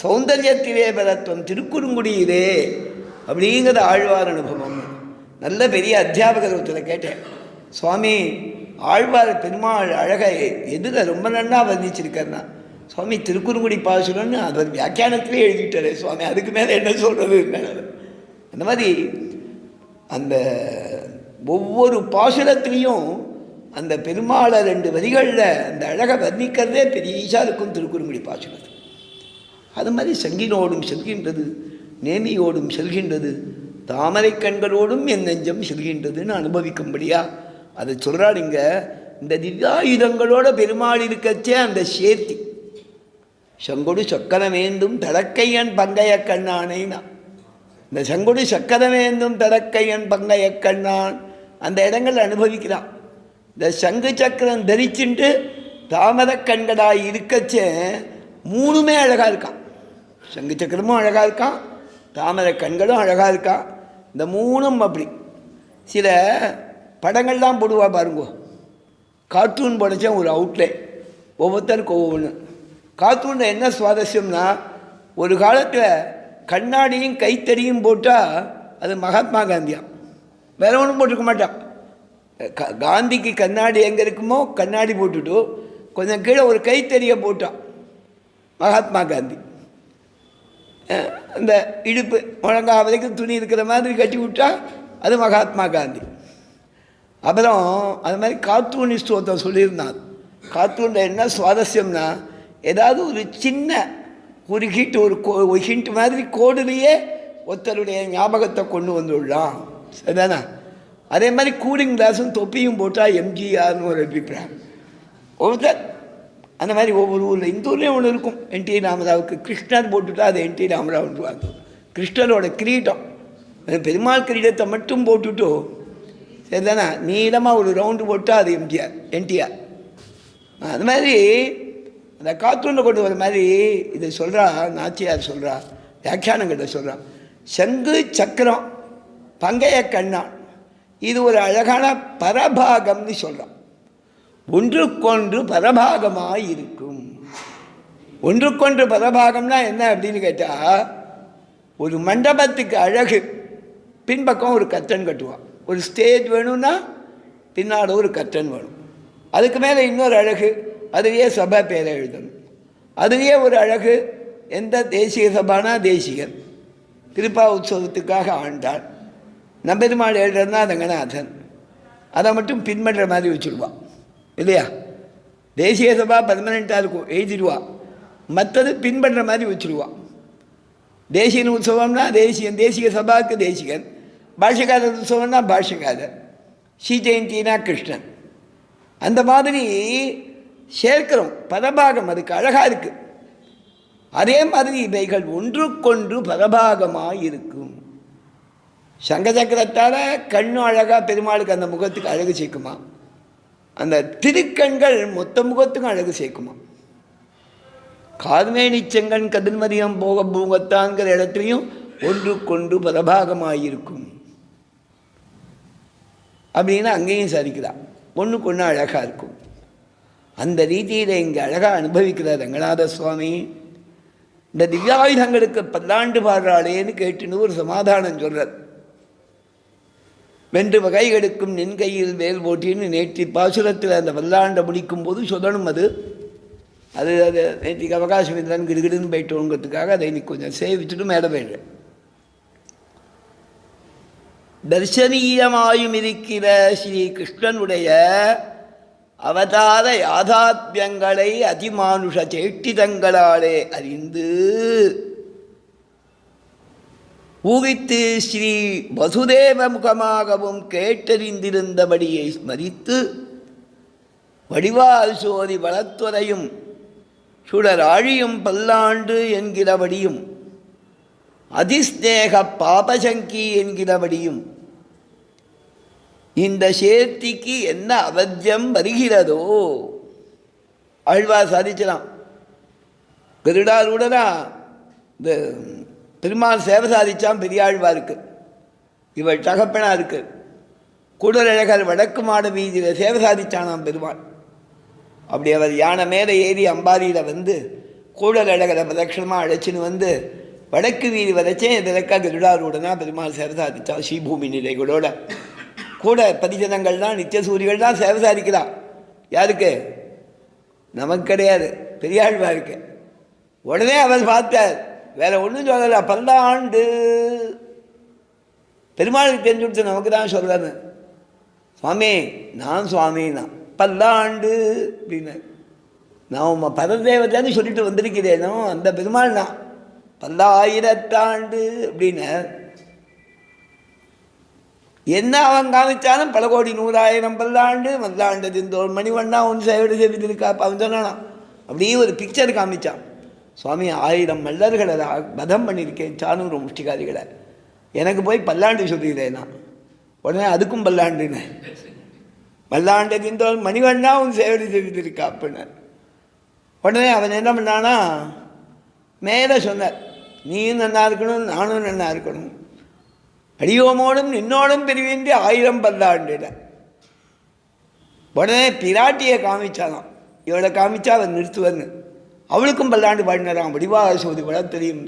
சௌந்தர்யத்திலே பரத்வம் திருக்குறுங்குடியிலே அப்படிங்கிற ஆழ்வார் அனுபவம். நல்ல பெரிய அத்தியாபகர் ஒருத்தரை கேட்டேன், சுவாமி ஆழ்வார் பெருமாள் அழகை எதில் ரொம்ப நன்னா வர்ணிச்சிருக்காருன்னா, சுவாமி திருக்குறுங்குடி பாசுரம்னு அவர் வியாக்கியானத்திலே எழுதிட்டாரு சுவாமி, அதுக்கு மேலே என்ன சொல்கிறது. அந்த மாதிரி அந்த ஒவ்வொரு பாசுரத்துலேயும் அந்த பெருமாளை 2 வரிகளில் அந்த அழகை வர்ணிக்கிறதே பெரியசா இருக்கும் திருக்குறுங்குடி பாசுரத்தில். அது மாதிரி சங்கினோடும் செல்கின்றது, நேமியோடும் செல்கின்றது, தாமரை கண்களோடும் என் நெஞ்சம் செல்கின்றதுன்னு அனுபவிக்கும்படியா அதை சொல்கிறாடிங்க. இந்த திவ்யாயுதங்களோட பெருமாள் இருக்கச்சே அந்த சேர்த்தி சங்கொடு சக்கரமேந்தும் தடக்கையன் பங்கைய கண்ணானேனா, இந்த சங்கொடு சக்கரமேந்தும் தடக்கையன் பங்கைய கண்ணான் அந்த இடங்கள் அனுபவிக்கிறான். இந்த சங்கு சக்கரம் தரிச்சுட்டு தாமரை கண்களாய் இருக்கச்சே 3மே அழகாக இருக்கான். சங்கு சக்கரமும் அழகாக இருக்கான், தாமரை கண்களும் அழகாக இருக்கான். இந்த 3ம் அப்படி. சில படங்கள்லாம் போடுவா பாருங்கோ, கார்ட்டூன் படித்தா ஒரு அவுட்லைன் ஒவ்வொருத்தருக்கு ஒவ்வொன்று. கார்ட்டூனில் என்ன சுவாரஸ்யம்னா, ஒரு காலத்தில் கண்ணாடியும் கைத்தறியும் போட்டால் அது மகாத்மா காந்தியா, வேற ஒன்றும் போட்டிருக்க மாட்டான். காந்திக்கு கண்ணாடி எங்கே இருக்குமோ கண்ணாடி போட்டுட்டு கொஞ்சம் கீழே ஒரு கைத்தறியை போட்டான் மகாத்மா காந்தி. அந்த இடுப்பு முழங்கா வரைக்கும் துணி இருக்கிற மாதிரி கட்டி விட்டா அது மகாத்மா காந்தி. அப்புறம் அது மாதிரி கார்ட்டூனிஸ்ட் ஒருத்தர் சொல்லியிருந்தார், கார்ட்டூனில் என்ன சுவாரஸ்யம்னா, ஏதாவது ஒரு சின்ன ஒரு ஹிண்ட் ஒரு ஹிண்ட் மாதிரி கோடுலேயே ஒருத்தருடைய ஞாபகத்தை கொண்டு வந்துடலாம், சரிதானா? அதே மாதிரி கூலிங் கிளாஸும் தொப்பியும் போட்டால் எம்ஜிஆர்னு ஒரு அபிப்பிராயம். ஒருத்தர் அந்த மாதிரி ஒவ்வொரு ஊரில், இந்த ஊர்லேயும் ஒன்று இருக்கும், என்டி ராமராவுக்கு கிருஷ்ணர் போட்டுட்டா அது என்டி ராமராவுன்றாங்க. கிருஷ்ணரோட கிரீடம், பெருமாள் கிரீடத்தை மட்டும் போட்டுட்டோ சரிதானா, நீளமாக ஒரு ரவுண்டு போட்டால் அது என்டிஆர். அது மாதிரி அந்த கார்ட்டூனில் கொண்டு வர மாதிரி இதை சொல்கிறா நாச்சியார், சொல்கிறா வியாக்கியானங்கிட்ட சொல்கிறான். சங்கு சக்கரம் பங்கைய கண்ணான் இது ஒரு அழகான பரபாகம்னு சொல்கிறான். ஒன்றுக்கொன்று பரபாகமாக இருக்கும். ஒன்றுக்கொன்று பரபாகம்னா என்ன அப்படின்னு கேட்டால், ஒரு மண்டபத்துக்கு அழகு பின்பக்கம் ஒரு கர்டன் கட்டுவான். ஒரு ஸ்டேஜ் வேணும்னா பின்னாடி ஒரு கர்டன் வேணும். அதுக்கு மேலே இன்னொரு அழகு, அதுலேயே சபை பேரை எழுதணும். அதுலேயே ஒரு அழகு, எந்த தேசிய சபானா தேசிகன், திருப்பா உற்சவத்துக்காக ஆண்டாள், நம்பெருமாள் எழுதுறதுனா ரங்கநாதன், அதை மட்டும் பின்பற்ற மாதிரி வச்சுடுவான் இல்லையா? தேசிய சபா பர்மனெண்ட்டாக இருக்கும், எழுதிடுவா. மற்றது பின்பற்ற மாதிரி வச்சுடுவான். தேசிய உற்சவம்னா தேசியன், தேசிய சபாவுக்கு தேசிகன், பாஷ்யக்காரர் உற்சவம்னா பாஷ்யக்காரர், ஸ்ரீ ஜெயந்தினா கிருஷ்ணன். அந்த மாதிரி சேர்க்கிறோம் பரபாகம், அதுக்கு அழகாக இருக்குது. அதே மாதிரி இவைகள் ஒன்றுக்கொன்று பரபாகமாக இருக்கும். சங்கசக்கரத்தால் கண்ணும் அழகாக பெருமாளுக்கு அந்த முகத்துக்கு அழகு சேர்க்குமா, அந்த திருக்கண்கள் மொத்த முகத்துக்கும் அழகு சேர்க்குமா. கார்மேனி செங்கன் கதிர்மதியம் போக பூங்கத்தான்கிற இடத்துலையும் ஒன்றுக்கொன்று பரபாகமாயிருக்கும் அப்படின்னு அங்கேயும் சாதிக்கிறார். ஒன்றுக்கு ஒன்று அழகாக இருக்கும். அந்த ரீதியில் இங்கே அழகாக அனுபவிக்கிறார் ரங்கநாத சுவாமி. இந்த திவ்யாயுதங்களுக்கு 10 ஆண்டு பாடுறாளேன்னு கேட்டுன்னு ஒரு சமாதானம் சொல்கிறார். வென்று வகை எடுக்கும் நின் கையில் வேல் போட்டின்னு நேற்று பாசுரத்தில் அந்த வல்லாண்டை முடிக்கும் போது சொல்லணும். அது அது அது நேற்றுக்கு அவகாசம் இருந்தாலும் கிடுகிடுன்னு போயிட்டோங்கிறதுக்காக அதை இன்னைக்கு கொஞ்சம் சேவிச்சுட்டு மேலே போயிடுறேன். தர்சனீயமாயும் இருக்கிற ஸ்ரீ கிருஷ்ணனுடைய அவதார யாதாத்மியங்களை அதிமானுஷ சேட்டிதங்களாலே அறிந்து ஊகித்து ஸ்ரீ வசுதேவ முகமாகவும் கேட்டறிந்திருந்தபடியை ஸ்மரித்து வடிவால் சோதி வளத்துறையும் சுடராழியும் பல்லாண்டு என்கிறபடியும் அதிஸ்நேக பாபசங்கி என்கிறபடியும் இந்த சேர்த்திக்கு என்ன அவத்தியம் வருகிறதோ ஆழ்வார் சாதிச்சலாம். கருடாரூடனா இந்த பெருமாள் சேவை சாதிச்சான் பெரியாழ்வாருக்கு. இவள் தகப்பனா இருக்கு. கூடலழகர் வடக்கு மாட வீதியில் சேவை சாதிச்சானாம் பெருமாள். அப்படி அவர் யானை மேலே ஏறி அம்பாரியில் வந்து கூடலழகரை பிரதட்சணமாக அழைச்சின்னு வந்து வடக்கு வீதி வரைச்சேன் இதற்காக கருடாரூடனா பெருமாள் சேவை சாதிச்சான். ஸ்ரீபூமி நிலைகளோட கூட பதிஜனங்கள் தான் நித்தியசூரிகள் தான் சேவை சாதிக்கிறான். யாருக்கு? நமக்கு கிடையாது, பெரியாழ்வாருக்கு. உடனே அவர் பார்த்தார், வேற ஒன்றும் சொல்லலை. பல்லாண்டு பெருமாளுக்கு தெரிஞ்சு கொடுத்து நமக்கு தான் சொல்கிறாரு. சுவாமி நான் சுவாமின்னா பல்லாண்டு அப்படின்னு நான் உமா பரதேவத்தைன்னு சொல்லிட்டு வந்திருக்கிறேனோ அந்த பெருமாள் தான் பல்லாயிரத்தாண்டு அப்படின்னு. என்ன அவன் காமிச்சாலும் பல கோடி 100,000 பல்லாண்டு மல்லாண்டு திந்தோள் மணிவண்ணா உன் சேவை செய்திருக்கா அவன் சொன்னானா. அப்படியே ஒரு பிக்சர் காமிச்சான். சுவாமி 1000 மல்லர்களை வதம் பண்ணியிருக்கேன், 400 முஷ்டிகாரிகளை. எனக்கு போய் பல்லாண்டு சொல்லிடுறேன் நான். உடனே அதுக்கும் பல்லாண்டுன்னு மல்லாண்டு திந்தோள் மணிவண்ணா உன் சேவை செய்திருக்கா அப்படின்னு. உடனே அவன் என்ன பண்ணானா மேலே சொன்னார், நீயும் நன்னா இருக்கணும் நானும் நன்னா இருக்கணும், அடியோமோடும் நின்னோடும் பிரிவின்றி 1000 பல்லாண்டுல. உடனே பிராட்டியை காமிச்சாலாம். இவளை காமிச்சா அவன் நிறுத்துவன்னு. அவளுக்கும் பல்லாண்டு பாடினாராம். வடிவாக சோதி வளர்த்தறியும்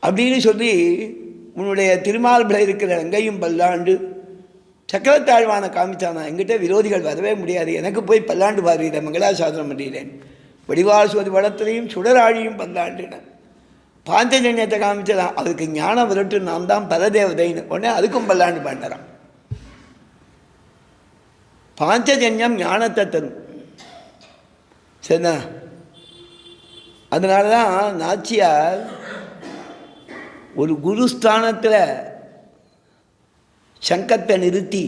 அப்படின்னு சொல்லி உன்னுடைய திருமால்புல இருக்கிற எங்கேயும் பல்லாண்டு. சக்கரத்தாழ்வான காமிச்சானா, எங்கிட்ட விரோதிகள் வரவே முடியாது, எனக்கு போய் பல்லாண்டு பாடுகிறேன், மங்களாசாசனம் பண்ணுகிறேன், வடிவாக சோதி வளர்த்தறியும் சுடராழியும் பல்லாண்டுன. பாஞ்சஜன்யத்தை காமிச்சதான், அதுக்கு ஞானம் விரட்டு, நான் தான் பரதேவதைன்னு. உடனே அதுக்கும் பல்லாண்டு பாண்டாராம். பாஞ்சஜன்யம் ஞானத்தை தரும். சரிண்ணா? அதனால தான் நாச்சியார் ஒரு குருஸ்தானத்தில் சங்கத்தை நிறுத்தி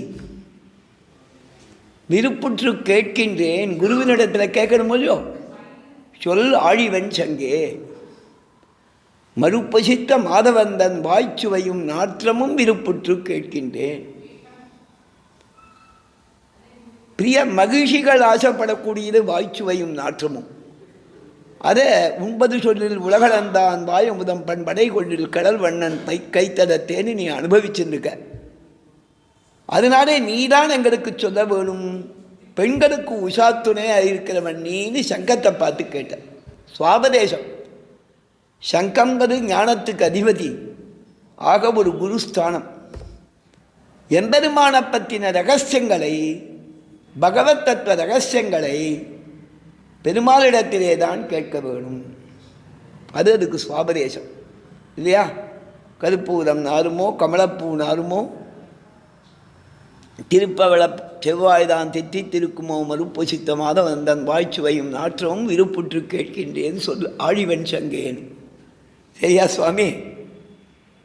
விருப்புற்று கேட்கின்றேன். குருவினிடத்தில் கேட்கணும் இல்லையோ, சொல் ஆழிவன் சங்கே மறுப்பசித்த மாதவந்தன் வாய்ச்சுவையும் நாற்றமும் விருப்புற்று கேட்கின்றேன். பிரிய மகிழ்ச்சிகள் ஆசைப்படக்கூடியது வாய்ச்சுவையும் நாற்றமும். அதை உண்பது சொல்லில் உலகளந்தான் வாயமுதம் பண்படை கொள்ளில் கடல் வண்ணன் கைத்ததத்தேன்னு நீ அனுபவிச்சுருக்க. அதனாலே நீதான் எங்களுக்கு சொல்ல வேணும். பெண்களுக்கு உஷாத்துணையாக இருக்கிறவன் நீன்னு சங்கத்தை பார்த்து கேட்ட. சுவாபதேசம். சங்கங்கிறது ஞானத்துக்கு அதிபதி. ஆக ஒரு குருஸ்தானம். எம்பெருமான பற்றின ரகசியங்களை, பகவத் தத்துவ ரகசியங்களை பெருமாளிடத்திலே தான் கேட்க வேணும். அது அதுக்கு சுவாபதேசம் இல்லையா? கருப்பூரம் நாருமோ கமலப்பூ நாருமோ திருப்பவள செவ்வாய்தான் தெத்தி திருக்குமோ மறுப்பொசித்தமாத வந்தன் வாய்ச்சுவையும் நாற்றமும் விருப்புற்று கேட்கின்றேன்னு சொல்லு ஆழிவன் சங்கேன். சரியா சுவாமி?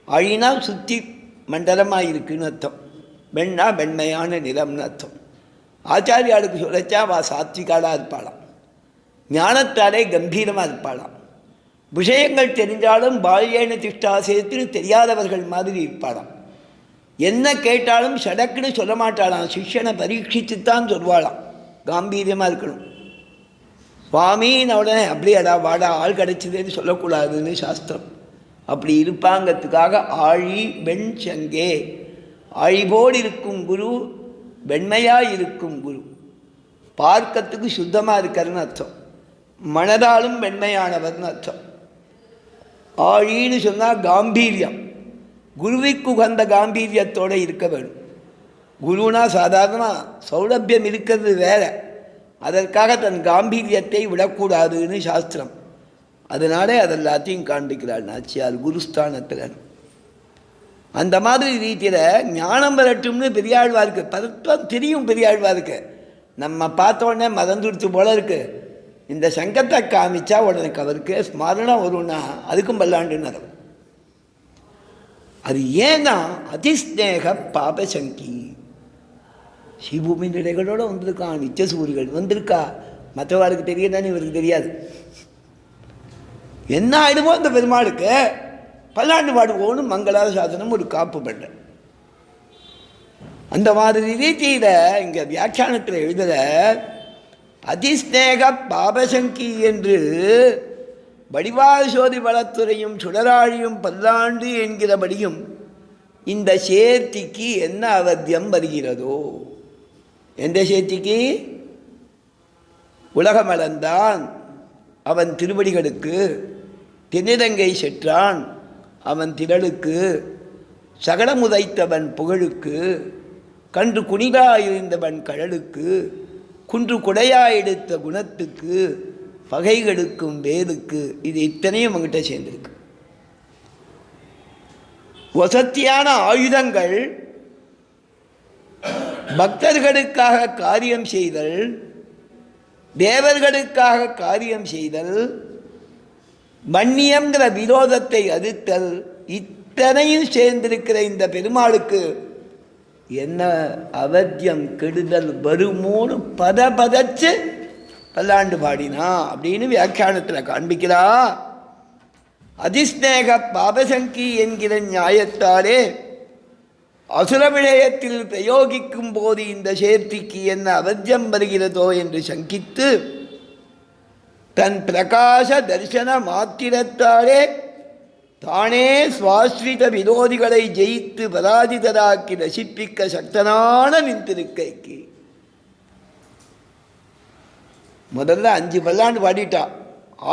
ஆழினா சுத்தி மண்டலமாக இருக்குன்னு அர்த்தம். வெண்ணா வெண்மையான நிறம்னு அர்த்தம். ஆச்சாரியாளுக்கு சொல்லச்சா அவள் சாத்விகாலாக இருப்பாளாம், ஞானத்தாலே கம்பீரமாக இருப்பாளாம். விஷயங்கள் தெரிஞ்சாலும் பால்யேன திஷ்டாசேத்துன்னு தெரியாதவர்கள் மாதிரி இருப்பாளாம். என்ன கேட்டாலும் சடக்குன்னு சொல்ல மாட்டாளாம், சிஷ்யனை பரீட்சித்துத்தான் சொல்வாளாம். காம்பீரியமாக இருக்கணும். சுவாமின்னு உடனே அப்படியேடா வாடா ஆள் கிடைச்சதுன்னு சொல்லக்கூடாதுன்னு சாஸ்திரம். அப்படி இருப்பாங்கிறதுக்காக ஆழி வெண் சங்கே, ஆழிபோடு இருக்கும் குரு, வெண்மையாக இருக்கும் குரு. பார்க்கறதுக்கு சுத்தமாக இருக்காருன்னு அர்த்தம். மனதாலும் வெண்மையானவர்னு அர்த்தம். ஆழின்னு சொன்னால் காம்பீரியம். குருவிக்கு உகந்த காம்பீரியத்தோடு இருக்க வேணும். குருனா சாதாரணமாக சௌலபியம் இருக்கிறது வேற, அதற்காக தன் காம்பீரியத்தை விடக்கூடாதுன்னு சாஸ்திரம். அதனாலே அதெல்லாத்தையும் காண்பிக்கிறாள் நாச்சியார் குருஸ்தானத்தில். அந்த மாதிரி ரீதியில் ஞானம் வரட்டும்னு பெரியாழ்வாருக்கு பதத்துவம் தெரியும். பெரியாழ்வாருக்கு நம்ம பார்த்தோடனே மறந்துடுத்து போல இருக்கு. இந்த சங்கத்தை காமிச்சா உடனே அவருக்கு ஸ்மரணம் வரும்னா அதுக்கும் பல்லாண்டுன்னு. அது ஏன்னா அதிஸ்நேக பாபசங்கி ஸ்ரீபூமி நிலைகளோடு வந்திருக்கான். நிச்சசூரிகள் வந்திருக்கா. மற்றவாளுக்கு தெரியுதானே இவருக்கு தெரியாது. என்ன ஆயிடுமோ அந்த பெருமாளுக்கு பல்லாண்டு பாடுவோன்னு மங்களாத சாசனம் ஒரு காப்பு பண்ண. அந்த மாதிரி ரீதியில் இங்கே வியாக்கியானத்தில் எழுதுகிற அதிஸ்நேக பாபசங்கி என்று வடிவாசோதி வளத்துறையும் சுடராழியும் பல்லாண்டு என்கிறபடியும் இந்த சேர்த்திக்கு என்ன அவத்தியம் வருகிறதோ. எந்த சேர்த்திக்கு? உலகமளந்தான் அவன் திருவடிகளுக்கு, தென்னிலங்கை செற்றான் அவன் திரளுக்கு, சகலமுதைத்தவன் புகழுக்கு, கன்று குனிதாயிருந்தவன் கழலுக்கு, குன்று குடையாயெடுத்த குணத்துக்கு, பகைகளுக்கும் வேலுக்கு. இது இத்தனையும் அவங்ககிட்ட சேர்ந்திருக்கு. வசத்தியான ஆயுதங்கள் பக்தர்களுக்காக காரியம் செய்தல், தேவர்களுக்காக காரியம் செய்தல், மன்னியங்கிற விரோதத்தை அறுத்தல், இத்தனையும் சேர்ந்திருக்கிற இந்த பெருமாளுக்கு என்ன அவத்தியம் கெடுதல் வருமோன்னு பதச்சு பல்லாண்டு பாடினா அப்படின்னு வியாக்கியானத்தில் காண்பிக்கிறா. அதிஸ்நேக பாபசங்கி என்கிற நியாயத்தாலே அசுர விடயத்தில் பிரயோகிக்கும் போது இந்த சேர்த்திக்கு என்ன அவத்தியம் வருகிறதோ என்று சங்கித்து தன் பிரகாச தரிசன மாத்திரத்தாலே தானே சுவாஸ்ரித விரோதிகளை ஜெயித்து பராஜிதராக்கி ரசிப்பிக்க சக்தனான நின்றிருக்கைக்கு. முதல்ல 5 பல்லாண்டு பாடிட்டா.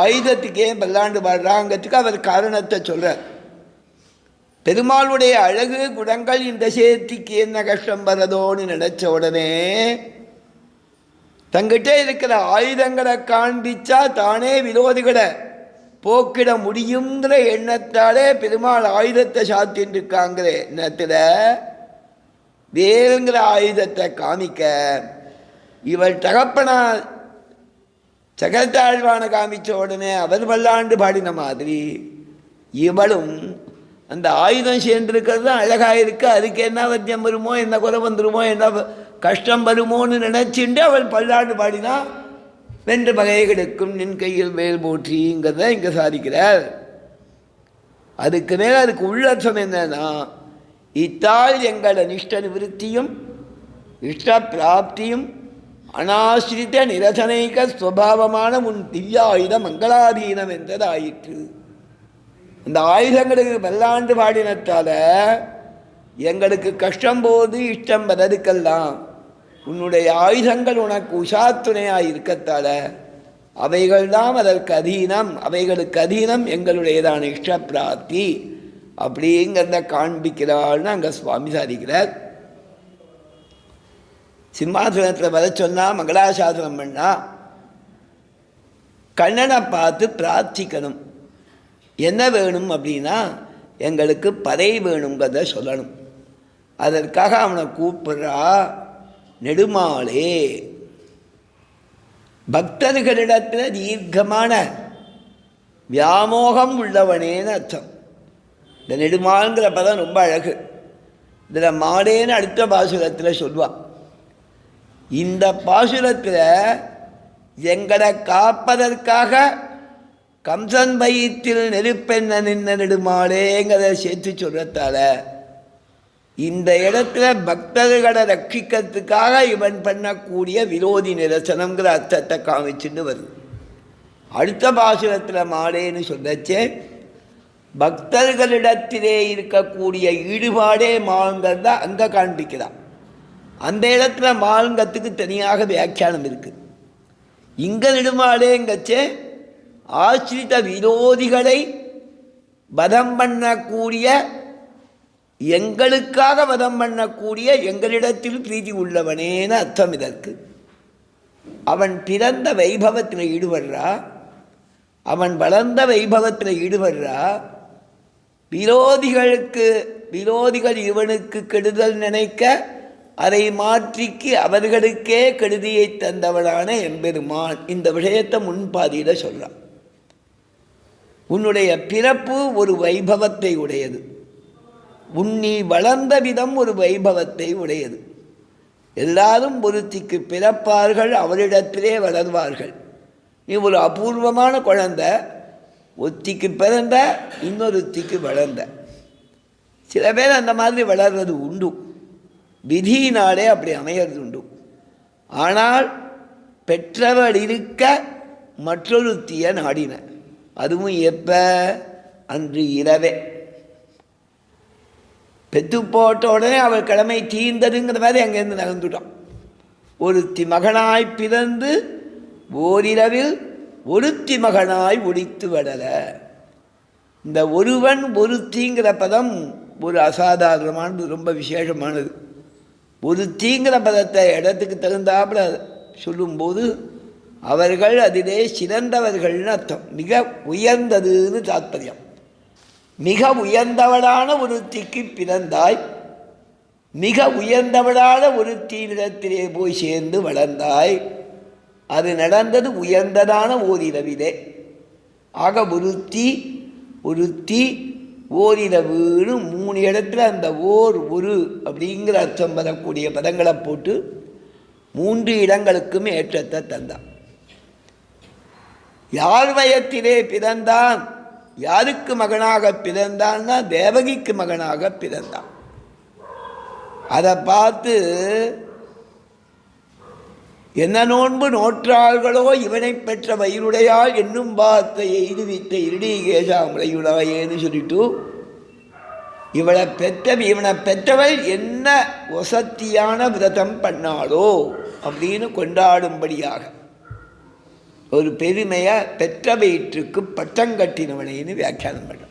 ஆயுதத்துக்கே பல்லாண்டு பாடுறாங்கிறதுக்கு அவர் காரணத்தை சொல்கிறார். பெருமாளுடைய அழகு குணங்கள் இந்த சேர்த்திக்கு என்ன கஷ்டம் வரதோன்னு நினச்ச உடனே தங்கிட்ட இருக்கிற ஆயுதங்களை காண்பிச்சா தானே விரோதிகளை போக்கிட முடியுங்கிற எண்ணத்தாலே பெருமாள் ஆயுதத்தை சாத்தின்னு இருக்காங்கிற எண்ணத்தில் வேறுங்கிற ஆயுதத்தை காமிக்க இவள் தகப்பனா சகத்தாழ்வான காமிச்ச உடனே அவர் பல்லாண்டு பாடின மாதிரி இவளும் அந்த ஆயுதம் சேர்ந்துருக்கிறது தான் அழகாக இருக்கு. அதுக்கு என்ன வத்தியம் வருமோ, என்ன குறை வந்துருமோ, என்ன கஷ்டம் வருமோன்னு நினச்சிட்டு அவள் பல்லாண்டு பாடினா வென்று பகையை கிடைக்கும் நின் கையில் வேல் போற்றிங்கிறத இங்கே சாதிக்கிறார். அதுக்கு மேலே அதுக்கு உள்ளர்த்தம் என்னன்னா, இத்தால் எங்கள் அனிஷ்ட நிவர்த்தியும் இஷ்ட பிராப்தியும் அனாசிரித்த நிரசனைக ஸ்வபாவமான உன் திவ்யாயுத மங்களாதீனம் என்றதாயிற்று. அந்த ஆயுதங்களுக்கு பல்லாண்டு பாடினத்தால் எங்களுக்கு கஷ்டம் போது இஷ்டம் வர்றதுக்கெல்லாம் உன்னுடைய ஆயுதங்கள் உனக்கு உஷாத்துணையாக இருக்கத்தால் அவைகள்தான் அதற்கு அதீனம், அவைகளுக்கு அதீனம் எங்களுடையதான இஷ்ட பிராப்தி அப்படிங்கிறத காண்பிக்கிறாள்னு அங்கே சுவாமி சாதிக்கிறார். சிம்மாசனத்தில் வர சொன்னால் மங்களாசாசனம் பண்ணால் கண்ணனை பார்த்து பிரார்த்திக்கணும். என்ன வேணும் அப்படின்னா எங்களுக்கு பதை வேணுங்கிறத சொல்லணும். அதற்காக அவனை கூப்பிட்றா நெடுமாளே. பக்தர்களிடத்தில் தீர்க்கமான வியாமோகம் உள்ளவனேன்னு அர்த்தம். இந்த நெடுமாள்ங்கிற பதம் ரொம்ப அழகு. இதில் மாடேன்னு அடுத்த பாசுரத்தில் சொல்வான். இந்த பாசுரத்தில் எங்களை காப்பதற்காக கம்சன் வயிற்றில் நெருப்பெண்ண நின்ன நெடுமாளேங்கிறத சேர்த்து சொல்கிறதால இந்த இடத்துல பக்தர்களை ரட்சிக்கிறதுக்காக இவன் பண்ணக்கூடிய விரோதி நிரசனங்கிற அர்த்தத்தை காமிச்சுட்டு வருது. அடுத்த பாசுரத்தில் மாடேன்னு சொல்லச்சே பக்தர்களிடத்திலே இருக்கக்கூடிய ஈடுபாடே மாங்கறத அங்கே காண்பிக்கிறான். அந்த இடத்துல மாங்கத்துக்கு தனியாக வியாக்கியானம் இருக்குது. இங்கே நெடுமாளேங்கச்சே ஆசிரித விரோதிகளை வதம் பண்ணக்கூடிய எங்களுக்காக வதம் பண்ணக்கூடிய எங்களிடத்தில் பிரீதி உள்ளவனேன்னு அர்த்தம் இதற்கு. அவன் பிறந்த வைபவத்தில் ஈடுபடுறா, அவன் வளர்ந்த வைபவத்தில் ஈடுபடுறா. விரோதிகள் இவனுக்கு கெடுதல் நினைக்க அதை மாற்றிக்கு அவர்களுக்கே கெடுதியை தந்தவனான எம்பெருமான். இந்த விஷயத்தை முன்பாதியில் சொல்கிறான். உன்னுடைய பிறப்பு ஒரு வைபவத்தை உடையது, உன்னி வளர்ந்த விதம் ஒரு வைபவத்தை உடையது. எல்லாரும் ஒருத்திக்கு பிறப்பார்கள், அவரிடத்திலே வளர்வார்கள். நீ ஒரு அபூர்வமான குழந்தை, ஒத்திக்கு பிறந்த இன்னொருத்திக்கு வளர்ந்த. சில பேர் அந்த மாதிரி வளர்றது உண்டு, விதியினாலே அப்படி அமைகிறது உண்டு. ஆனால் பெற்றவள் இருக்க மற்றொருத்திய நாடின. அதுவும் எப்ப? அன்று இரவே. பெத்து போட்ட உடனே அவள் கிழமை தீர்ந்ததுங்கிற மாதிரி அங்கேருந்து நகர்ந்துட்டான். ஒருத்தி மகனாய் பிறந்து ஓரிரவில் ஒருத்தி மகனாய் ஒழித்து வடல. இந்த ஒருவன் ஒருத்திங்கிற பதம் ஒரு அசாதாரணமானது, ரொம்ப விசேஷமானது. ஒருத்திங்கிற பதத்தை இடத்துக்கு தகுந்தாப்புல சொல்லும்போது அவர்கள் அதிலே சிறந்தவர்கள்னு அர்த்தம். மிக உயர்ந்ததுன்னு தாத்பரியம். மிக உயர்ந்தவளான ஒருத்திக்கு பிறந்தாய், மிக உயர்ந்தவளான ஒருத்தியிடத்திலே போய் சேர்ந்து வளர்ந்தாய். அது நடந்தது உயர்ந்ததான ஓரிரவிலே. ஆக ஒருத்தி ஓரிரவுன்னு 3 இடத்துல அந்த ஒரு அப்படிங்கிற அர்த்தம் வரக்கூடிய பதங்களை போட்டு 3 இடங்களுக்கும் ஏற்றத்தை தந்தான். யார் வயத்திலே பிறந்தான்? யாருக்கு மகனாக பிறந்தான்னா தேவகிக்கு மகனாக பிறந்தான். அதை பார்த்து என்ன நோன்பு நோற்றாள்களோ இவனை பெற்ற வயிறுடையாள் என்னும் வார்த்தை எய்துவித்த இருடீகேசாமலையுடையேன்னு சொல்லிட்டு இவனை பெற்றவள் என்ன வசத்தியான விரதம் பண்ணாளோ அப்படின்னு கொண்டாடும்படியாக ஒரு பெருமையை பெற்ற வயிற்றுக்கு பட்டங்கட்டினவனைன்னு வியாக்கியானம் பண்ண.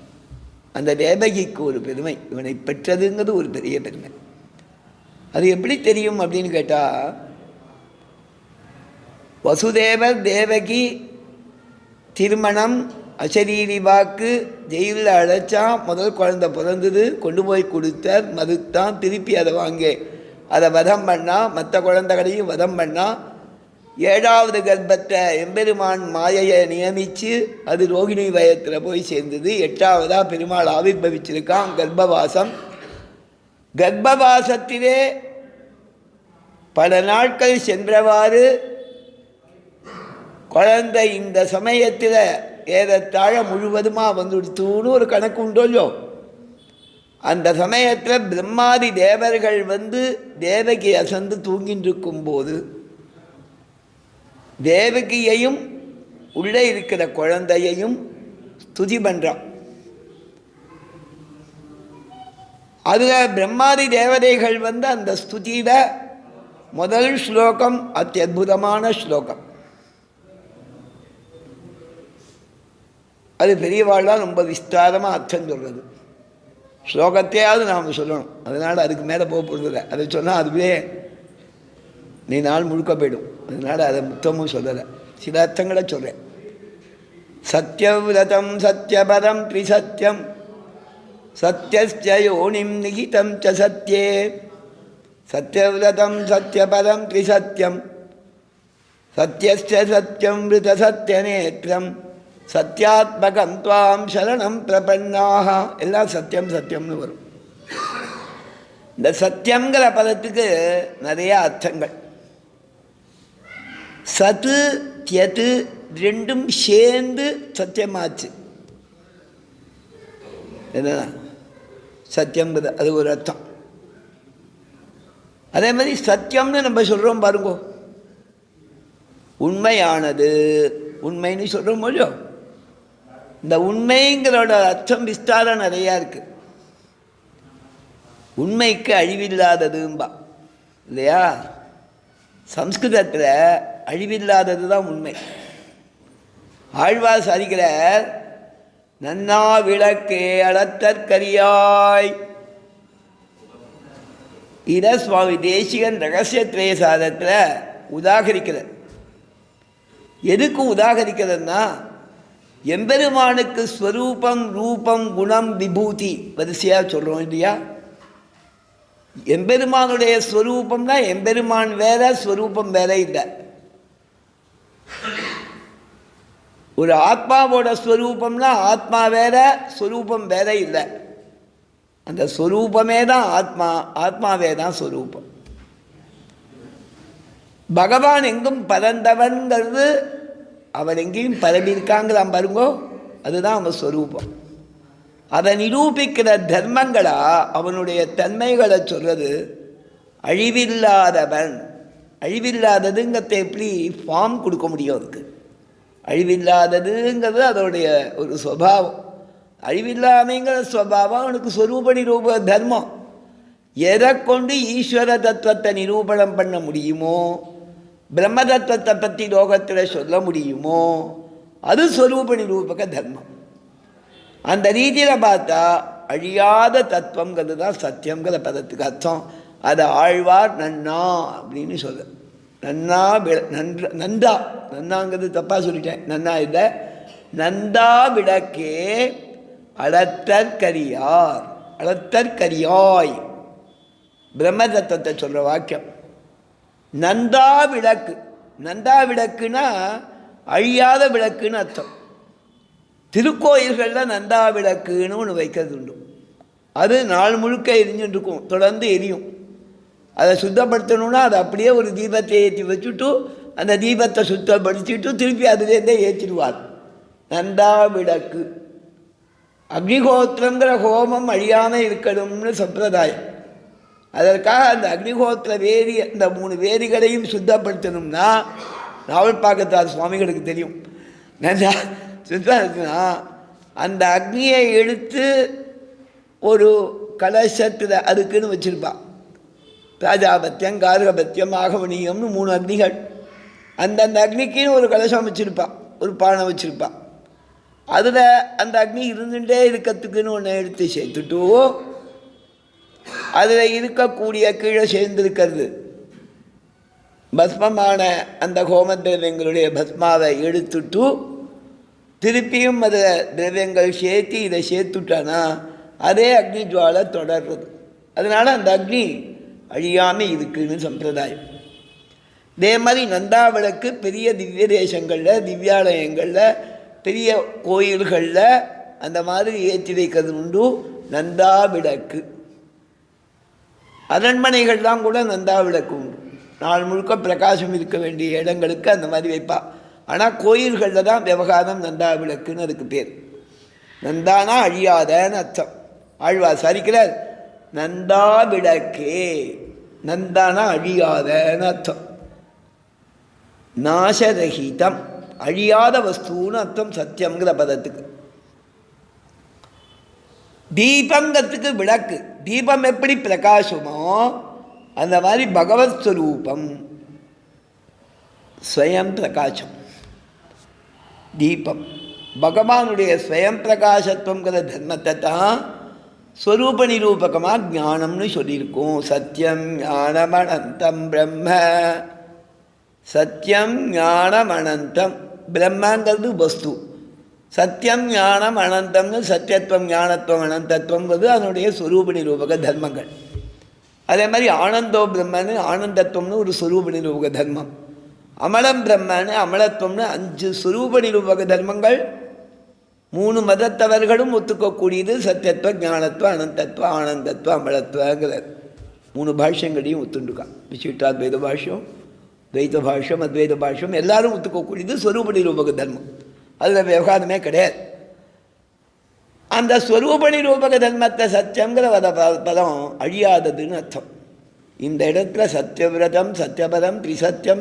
அந்த தேவகிக்கு ஒரு பெருமை, இவனை பெற்றதுங்கிறது ஒரு பெரிய பெருமை. அது எப்படி தெரியும் அப்படின்னு கேட்டால், வசுதேவர் தேவகி திருமணம், அசரீரி வாக்கு, ஜெயிலில் அழைச்சான், முதல் குழந்தை பிறந்தது, கொண்டு போய் கொடுத்தார், மறுத்தான், திருப்பி அதை வாங்கி அதை வதம் பண்ணான், மற்ற குழந்தைகளையும் வதம் பண்ணான். 7வது கர்ப்பத்தை எம்பெருமான் மாயையை நியமித்து அது ரோகிணி வயத்தில் போய் சேர்ந்தது. 8வதாக பெருமாள் ஆவிர்பவிச்சிருக்கான். கர்ப்பவாசத்திலே பல நாட்கள் சென்றவாறு குழந்தை இந்த சமயத்தில் ஏறத்தாழ முழுவதுமாக வந்துடுத்துன்னு ஒரு கணக்கு உண்டோல்லோ. அந்த சமயத்தில் பிரம்மாதி தேவர்கள் வந்து தேவகி அசந்து தூங்கிட்டு இருக்கும்போது தேவகியையும் உள்ளே இருக்கிற குழந்தையையும் ஸ்துதி பண்ணுறான். அதில் பிரம்மாதி தேவதைகள் வந்து அந்த ஸ்துதியில் முதல் ஸ்லோகம் அத்தியுதமான ஸ்லோகம். அது பெரியவாழ்லாம் ரொம்ப விஸ்தாரமாக அர்த்தம் சொல்கிறது. ஸ்லோகத்தையாவது நாம் சொல்லணும், அதனால் அதுக்கு மேலே போக போகிறதில்ல. அதை சொன்னால் அதுவே நீ நாள் முழுக்க போயிடும். அதனால் அதை மொத்தமும் சொல்லலை, சில அர்த்தங்களை சொல்கிறேன். சத்யவிரதம் சத்யபரம் த்ரிசத்யம் சத்யஸ்ய யோனிம் நிகிதம் ச சத்யே. சத்யவிரதம் சத்யபரம் த்ரிசத்யம் சத்யஸ்ய சத்யம் விருத சத்யநேத்ரம் சத்யாத்மகம் துவாம் சரணம் பிரபன்னாக. எல்லாம் சத்தியம் சத்தியம்னு வரும். இந்த சத்தியங்கிற பதத்துக்கு நிறைய அர்த்தங்கள். சத்து தியத்து ரெண்டும் சேர்ந்து சத்தியமாச்சு. என்னன்னா சத்தியங்கிறது அது ஒரு அர்த்தம். அதே மாதிரி சத்தியம்னு நம்ம சொல்கிறோம் பாருங்கோ, உண்மையானது, உண்மைன்னு சொல்கிறோம் இல்லையோ. இந்த உண்மைங்கிறோட அர்த்தம் விஸ்தாரம் நிறையா இருக்குது. உண்மைக்கு அழிவில்லாததும்பா இல்லையா. சம்ஸ்கிருதத்தில் அழிவில்லாதது தான் உண்மை. ஆழ்வார் சாதிக்கிறார், நன்னா விளக்கே அளத்தற்கரியாய் இதை சுவாமி தேசிகன் ரகசிய திரேசாதத்தில் உதாகரிக்கிறார். எதுக்கு உதாகரிக்கிறதுன்னா, எம்பெருமானுக்கு ஸ்வரூபம், ரூபம், குணம், விபூதி வரிசையாக சொல்கிறோம் இல்லையா. எம்பெருமானுடைய ஸ்வரூபம்னா எம்பெருமான் வேற, ஸ்வரூபம் வேற இல்லை. ஒரு ஆத்மாவோட ஸ்வரூபம்னா ஆத்மா வேற, ஸ்வரூபம் வேற இல்லை. அந்த ஸ்வரூபமே தான் ஆத்மா, ஆத்மாவே தான் ஸ்வரூபம். பகவான் எங்கும் பரந்தவன்கிறது, அவன் எங்கேயும் பரவியிருக்காங்களாம் பாருங்கோ, அதுதான் அவன் ஸ்வரூபம். அதை நிரூபிக்கிற தர்மங்களா அவனுடைய தன்மைகளை சொல்கிறது. அழிவில்லாதவன், அழிவில்லாததுங்கிறத எப்படி ஃபார்ம் கொடுக்க முடியும்? அதுக்கு அழிவில்லாததுங்கிறது அதோடைய ஒரு சுபாவம். அழிவில்லாமைங்கிற சுபாவம் அவனுக்கு ஸ்வரூப நிரூப தர்மம். எதை கொண்டு ஈஸ்வர தத்துவத்தை நிரூபணம் பண்ண முடியுமோ, பிரம்ம தத்துவத்தை பற்றி லோகத்தில் சொல்ல முடியுமோ, அது ஸ்வரூப நிரூபக தர்மம். அந்த ரீதியில் பார்த்தா அழியாத தத்துவங்கிறது தான் சத்தியங்கிற பதத்துக்கு அர்த்தம். அதை ஆழ்வார் நன்னா அப்படின்னு சொல்ல. நன்னா நந்தா, நன்னாங்கிறது தப்பாக சொல்லிட்டேன், நன்னா இல்லை, நந்தா விளக்கே அளத்தற்கரியார், அளத்தற்கரியாய் பிரம்ம தத்துவத்தை சொல்கிற வாக்கியம். நந்தா விளக்கு, நந்தா விளக்குன்னா அழியாத விளக்குன்னு அர்த்தம். திருக்கோயில்களில் நந்தா விளக்குன்னு ஒன்று வைக்கிறது உண்டு. அது நாள் முழுக்க எரிஞ்சுட்டு இருக்கும், தொடர்ந்து எரியும். அதை சுத்தப்படுத்தணுன்னா அதை அப்படியே ஒரு தீபத்தை ஏற்றி வச்சுட்டு அந்த தீபத்தை சுத்தப்படுத்திட்டு திருப்பி அதுலேருந்தே ஏற்றிடுவார். நந்தா விளக்கு. அக்னிஹோத்திரங்கிற ஹோமம் அழியாமல் இருக்கணும்னு சம்பிரதாயம். அதற்காக அந்த அக்னிஹோத்திர வேரி, அந்த 3 வேரிகளையும் சுத்தப்படுத்தணும்னா, நாவல்பாக்கத்தார் சுவாமிகளுக்கு தெரியும், நல்லா சுத்தப்படுத்தினா அந்த அக்னியை எடுத்து ஒரு கலசத்தில் அதுக்குன்னு வச்சுருப்பான். பிராஜாபத்தியம், கார்கபத்தியம், ஆகவனியம்னு 3 அக்னிகள். அந்தந்த அக்னிக்குன்னு ஒரு கலசம் வச்சுருப்பான், ஒரு பானை வச்சுருப்பான். அதில் அந்த அக்னி இருந்துகிட்டே இருக்கிறதுக்குன்னு ஒன்று எடுத்து சேர்த்துட்டு அதில் இருக்கக்கூடிய கீழே சேர்ந்திருக்கிறது பஸ்மமான அந்த ஹோம திரவியங்களுடைய பஸ்மாவை எடுத்துட்டு திருப்பியும் அதில் திரவியங்கள் சேர்த்து இதை சேர்த்துட்டானா அதே அக்னி ஜுவாலை தொடர்றது. அதனால் அந்த அக்னி அழியாமல் இருக்குன்னு சம்பிரதாயம். இதே மாதிரி நந்தா விளக்கு பெரிய திவ்ய தேசங்களில், திவ்யாலயங்களில், பெரிய கோயில்களில் அந்த மாதிரி ஏற்றி வைக்கிறது உண்டு. நந்தா விளக்கு. அரண்மனைகள்லாம் கூட நந்தா விளக்கு உண்டு. நாள் முழுக்க பிரகாசம் இருக்க வேண்டிய இடங்களுக்கு அந்த மாதிரி வைப்பா. ஆனால் கோயில்களில் தான் விவகாரம் நந்தா விளக்குன்னு அதுக்கு பேர். நந்தானா அழியாதன்னு அர்த்தம். ஆழ்வார் சாதிக்கிறார், நந்தா விளக்கே, நந்தானா அழியாதன்னு அர்த்தம். நாசரகிதம், அழியாத வஸ்துன்னு அர்த்தம் சத்தியங்கிற பதத்துக்கு. தீபங்கிறதுக்கு விளக்கு. தீபம் எப்படி பிரகாசமோ அந்த மாதிரி பகவத் ஸ்வரூபம் ஸ்வயம் பிரகாசம். தீபம் பகவானுடைய ஸ்வயம் பிரகாசத்துவங்கிற தர்மத்தை தான் ஸ்வரூப நிரூபகமாக ஞானம்னு சொல்லியிருக்கோம். சத்தியம் ஞானம் அனந்தம் பிரம்ம. சத்தியம் ஞானம் அனந்தம். பிரம்மங்கிறது வஸ்து. சத்தியம் ஞானம் அனந்தம்னு சத்தியத்துவம் ஞானத்துவம் அனந்தத்துவங்கிறது அதனுடைய ஸ்வரூப நிரூபக தர்மங்கள். அதே மாதிரி ஆனந்தோ பிரம்மன்னு ஆனந்தத்துவம்னு ஒரு ஸ்வரூப நிரூபக தர்மம். அமலம் பிரம்மன்னு அமலத்துவம்னு 5 ஸ்வரூப நிரூபக தர்மங்கள் 3 மதத்தவர்களும் ஒத்துக்கக்கூடியது. சத்தியத்துவ ஞானத்துவ அனந்தத்துவ ஆனந்தத்துவ அமலத்துவங்கிறது 3 பாஷ்யங்களையும் ஒத்துண்டுக்கான். விசிஷ்டாத்வைத பாஷ்யம், துவைத பாஷ்யம், அத்வைத பாஷ்யம் எல்லாரும் ஒத்துக்கக்கூடியது ஸ்வரூப நிரூபக தர்மம். அதில் விவகாரமே கிடையாது. அந்த ஸ்வரூப நிரூபக தர்மத்தை சத்தியங்கிற பதம் அழியாததுன்னு அர்த்தம். இந்த இடத்துல சத்தியவிரதம், சத்தியபதம், திரிசத்தியம்,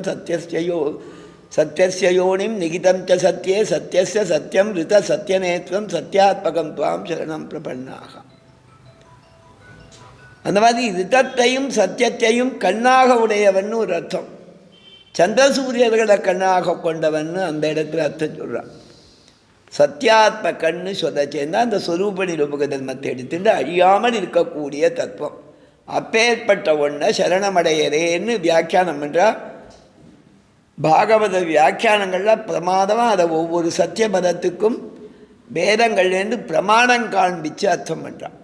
சத்தியஸ்யோனிம் நிகிதம் ச சத்தியே சத்தியஸ்ய சத்தியம் ரித சத்தியநேத்வம் சத்தியாத்மகம் துவாம் சரணம் பிரபன்னாக. அந்த மாதிரி ரிதத்தையும் சத்தியத்தையும் கண்ணாக உடையவன் ஒரு அர்த்தம். சந்திரசூரியர்களை கண்ணாக கொண்டவன் அந்த இடத்துல அர்த்தம் சொல்கிறான். சத்தியாத்ம கண்ணு சொல்ல சேர்ந்தால் அந்த ஸ்வரூப நிரூபக தர்மத்தை எடுத்துட்டு அழியாமல் இருக்கக்கூடிய தத்துவம் அப்பேற்பட்ட ஒன்றை சரணமடையறேன்னு வியாக்கியானம் பண்ணுறா. பாகவத வியாக்கியானங்களில் பிரமாதமாக அதை ஒவ்வொரு சத்திய பதத்துக்கும் வேதங்கள்லேருந்து பிரமாணம் காண்பித்து அர்த்தம் பண்ணுறான்.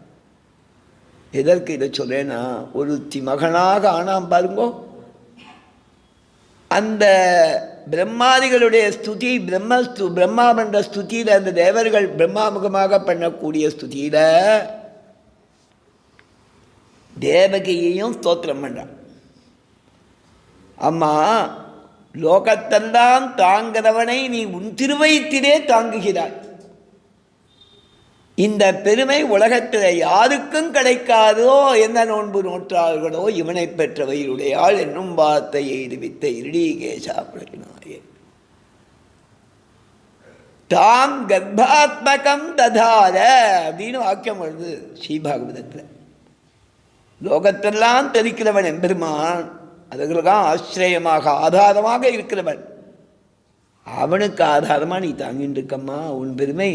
எதற்கு இதை சொல்லேன்னா, ஒருத்தி மகனாக ஆனாம் பாருங்கோ, அந்த பிரம்மாதிகளுடைய ஸ்துதி பிரம்மா பண்ணுற ஸ்துதியில், அந்த தேவர்கள் பிரம்மாமுகமாக பண்ணக்கூடிய ஸ்துதியில் தேவகியையும் ஸ்தோத்திரம் பண்ணுறான். அம்மா, லோகத்தெல்லாம் தாங்கிறவனை நீ உன் திருவயிற்றிலே தாங்குகிறாய். இந்த பெருமை உலகத்தில் யாருக்கும் கிடைக்காதோ, என்ன நோன்பு நோற்றார்களோ இவனை பெற்றவையுடையாள் என்னும் வார்த்தையை எய்துவித்த இருடீகேசா பிரகினாயே. தாம் கர்ப்பாத்மகம் ததார அப்படின்னு வாக்கியம் வருது ஸ்ரீபாகவதத்தில். லோகத்தெல்லாம் தெரிக்கிறவன் எம்பெருமான், அதுகளுக்கெல்லாம் ஆசிரியமாக ஆதாரமாக இருக்கிறவன், அவனுக்கு ஆதாரமாக நீ தாங்கிட்டு இருக்கம்மா. உன் பெருமை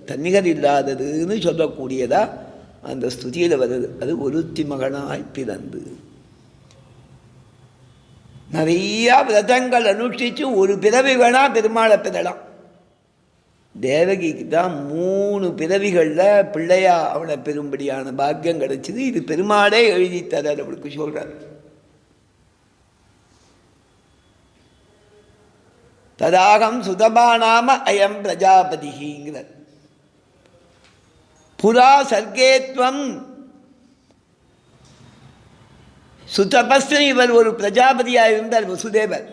தன்னிகர் இல்லாததுன்னு சொல்லக்கூடியதா அந்த ஸ்துதியில் வருது. அது ஒருத்தி மகனாய் பிறந்து நிறையா விரதங்கள் அனுஷ்டித்து ஒரு பிறவி வேணால் பெருமாளை பெறலாம். தேவகிக்கு தான் 3 பிறவிகளில் பிள்ளையா அவனை பெரும்படியான பாக்கியம் கிடைச்சிது. இது பெருமாளே எழுதி தரார் அவளுக்கு சொல்கிறார். ததாகம் சுதபானாம அயம் பிரஜாபதிங்கிறார். புரா சர்க்கேத்வம் சுதபஸ்னு இவர் ஒரு பிரஜாபதியாக இருந்தார் வசுதேவர்.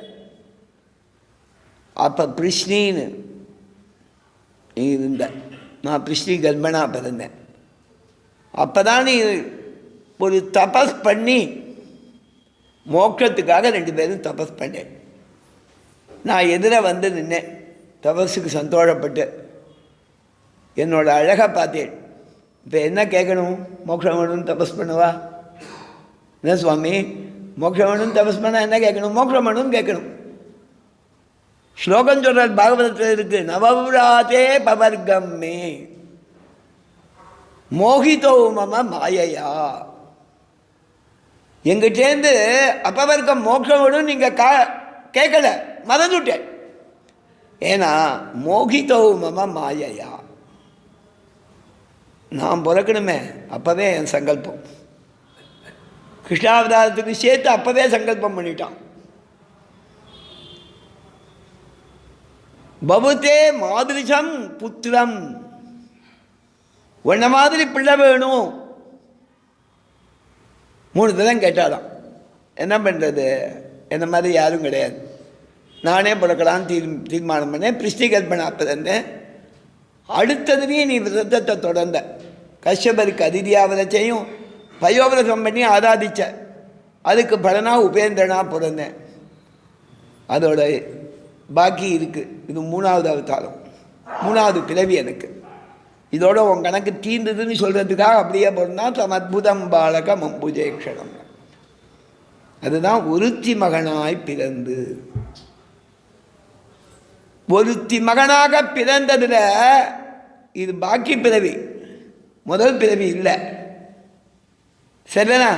அப்போ பிருஷ்ணின்னு இருந்தார். நான் பிருஷ்ணி கர்ப்பனாக பிறந்தேன். அப்போ தான் நீ ஒரு தபஸ் பண்ணி மோட்சத்துக்காக 2 பேரும் தபஸ் பண்ணேன். நான் எதிர வந்து நின்னேன். தபஸுக்கு சந்தோஷப்பட்டு என்னோட அழகை பார்த்தேன். இப்போ என்ன கேட்கணும்? மோட்சம் வேணும்னு தபஸ் பண்ணுவா? என்ன சுவாமி, மோட்சம் வேணும்னு தபஸ் பண்ணால் என்ன கேட்கணும்? மோட்சம் வேணும்னு கேட்கணும். ஸ்லோகம் சொல்கிறார் பாகவதத்தில் இருக்கு, நவபுராதே பவர்க்கம் மே மோகிதோ மம மாயையா. எங்கிட்டேருந்து அப்பவர்க்கம் மோட்சம் வேணும் நீங்கள் கேட்கல, மறந்துட்டேன். ஏன்னா மோகிதோ மம மாயையா, நான் பிறக்கணுமே, அப்போவே என் சங்கல்பம். கிருஷ்ணாவதாரத்துக்கு சேர்த்து அப்போவே சங்கல்பம் பண்ணிட்டான். பபுத்தே மாதிரிசம் புத்திரம், உன்ன மாதிரி பிள்ளை வேணும் 3 தரம் கேட்டாலாம். என்ன பண்ணுறது, என்ன மாதிரி யாரும் கிடையாது, நானே பிறக்கலான்னு தீர்மானம் பண்ணேன். பிருஷ்டி கல்பனா பிறந்தேன். அடுத்ததுலேயும் நீ விரதத்தை தொடர்ந்த, கஷ்யபருக்கு அதிதியாவதச்சையும் பயோவிரதம் பண்ணி ஆராதிச்ச, அதுக்கு பலனாக உபேந்திரனாக பிறந்தேன். அதோட பாக்கி இருக்குது. இது 3வது அவதாரம், 3வது பிறவி எனக்கு. இதோட உன் கணக்கு தீர்ந்ததுன்னு சொல்கிறதுக்காக அப்படியே பிறந்தான். தம் அத்புதம் பாலக மம்புஜேக்ஷணம். அதுதான் ஒருத்தி மகனாய் பிறந்து. ஒருத்தி மகனாக பிறந்ததில் இது பாக்கி பிறவி, முதல் பிறவி இல்லை. சரிண்ணா?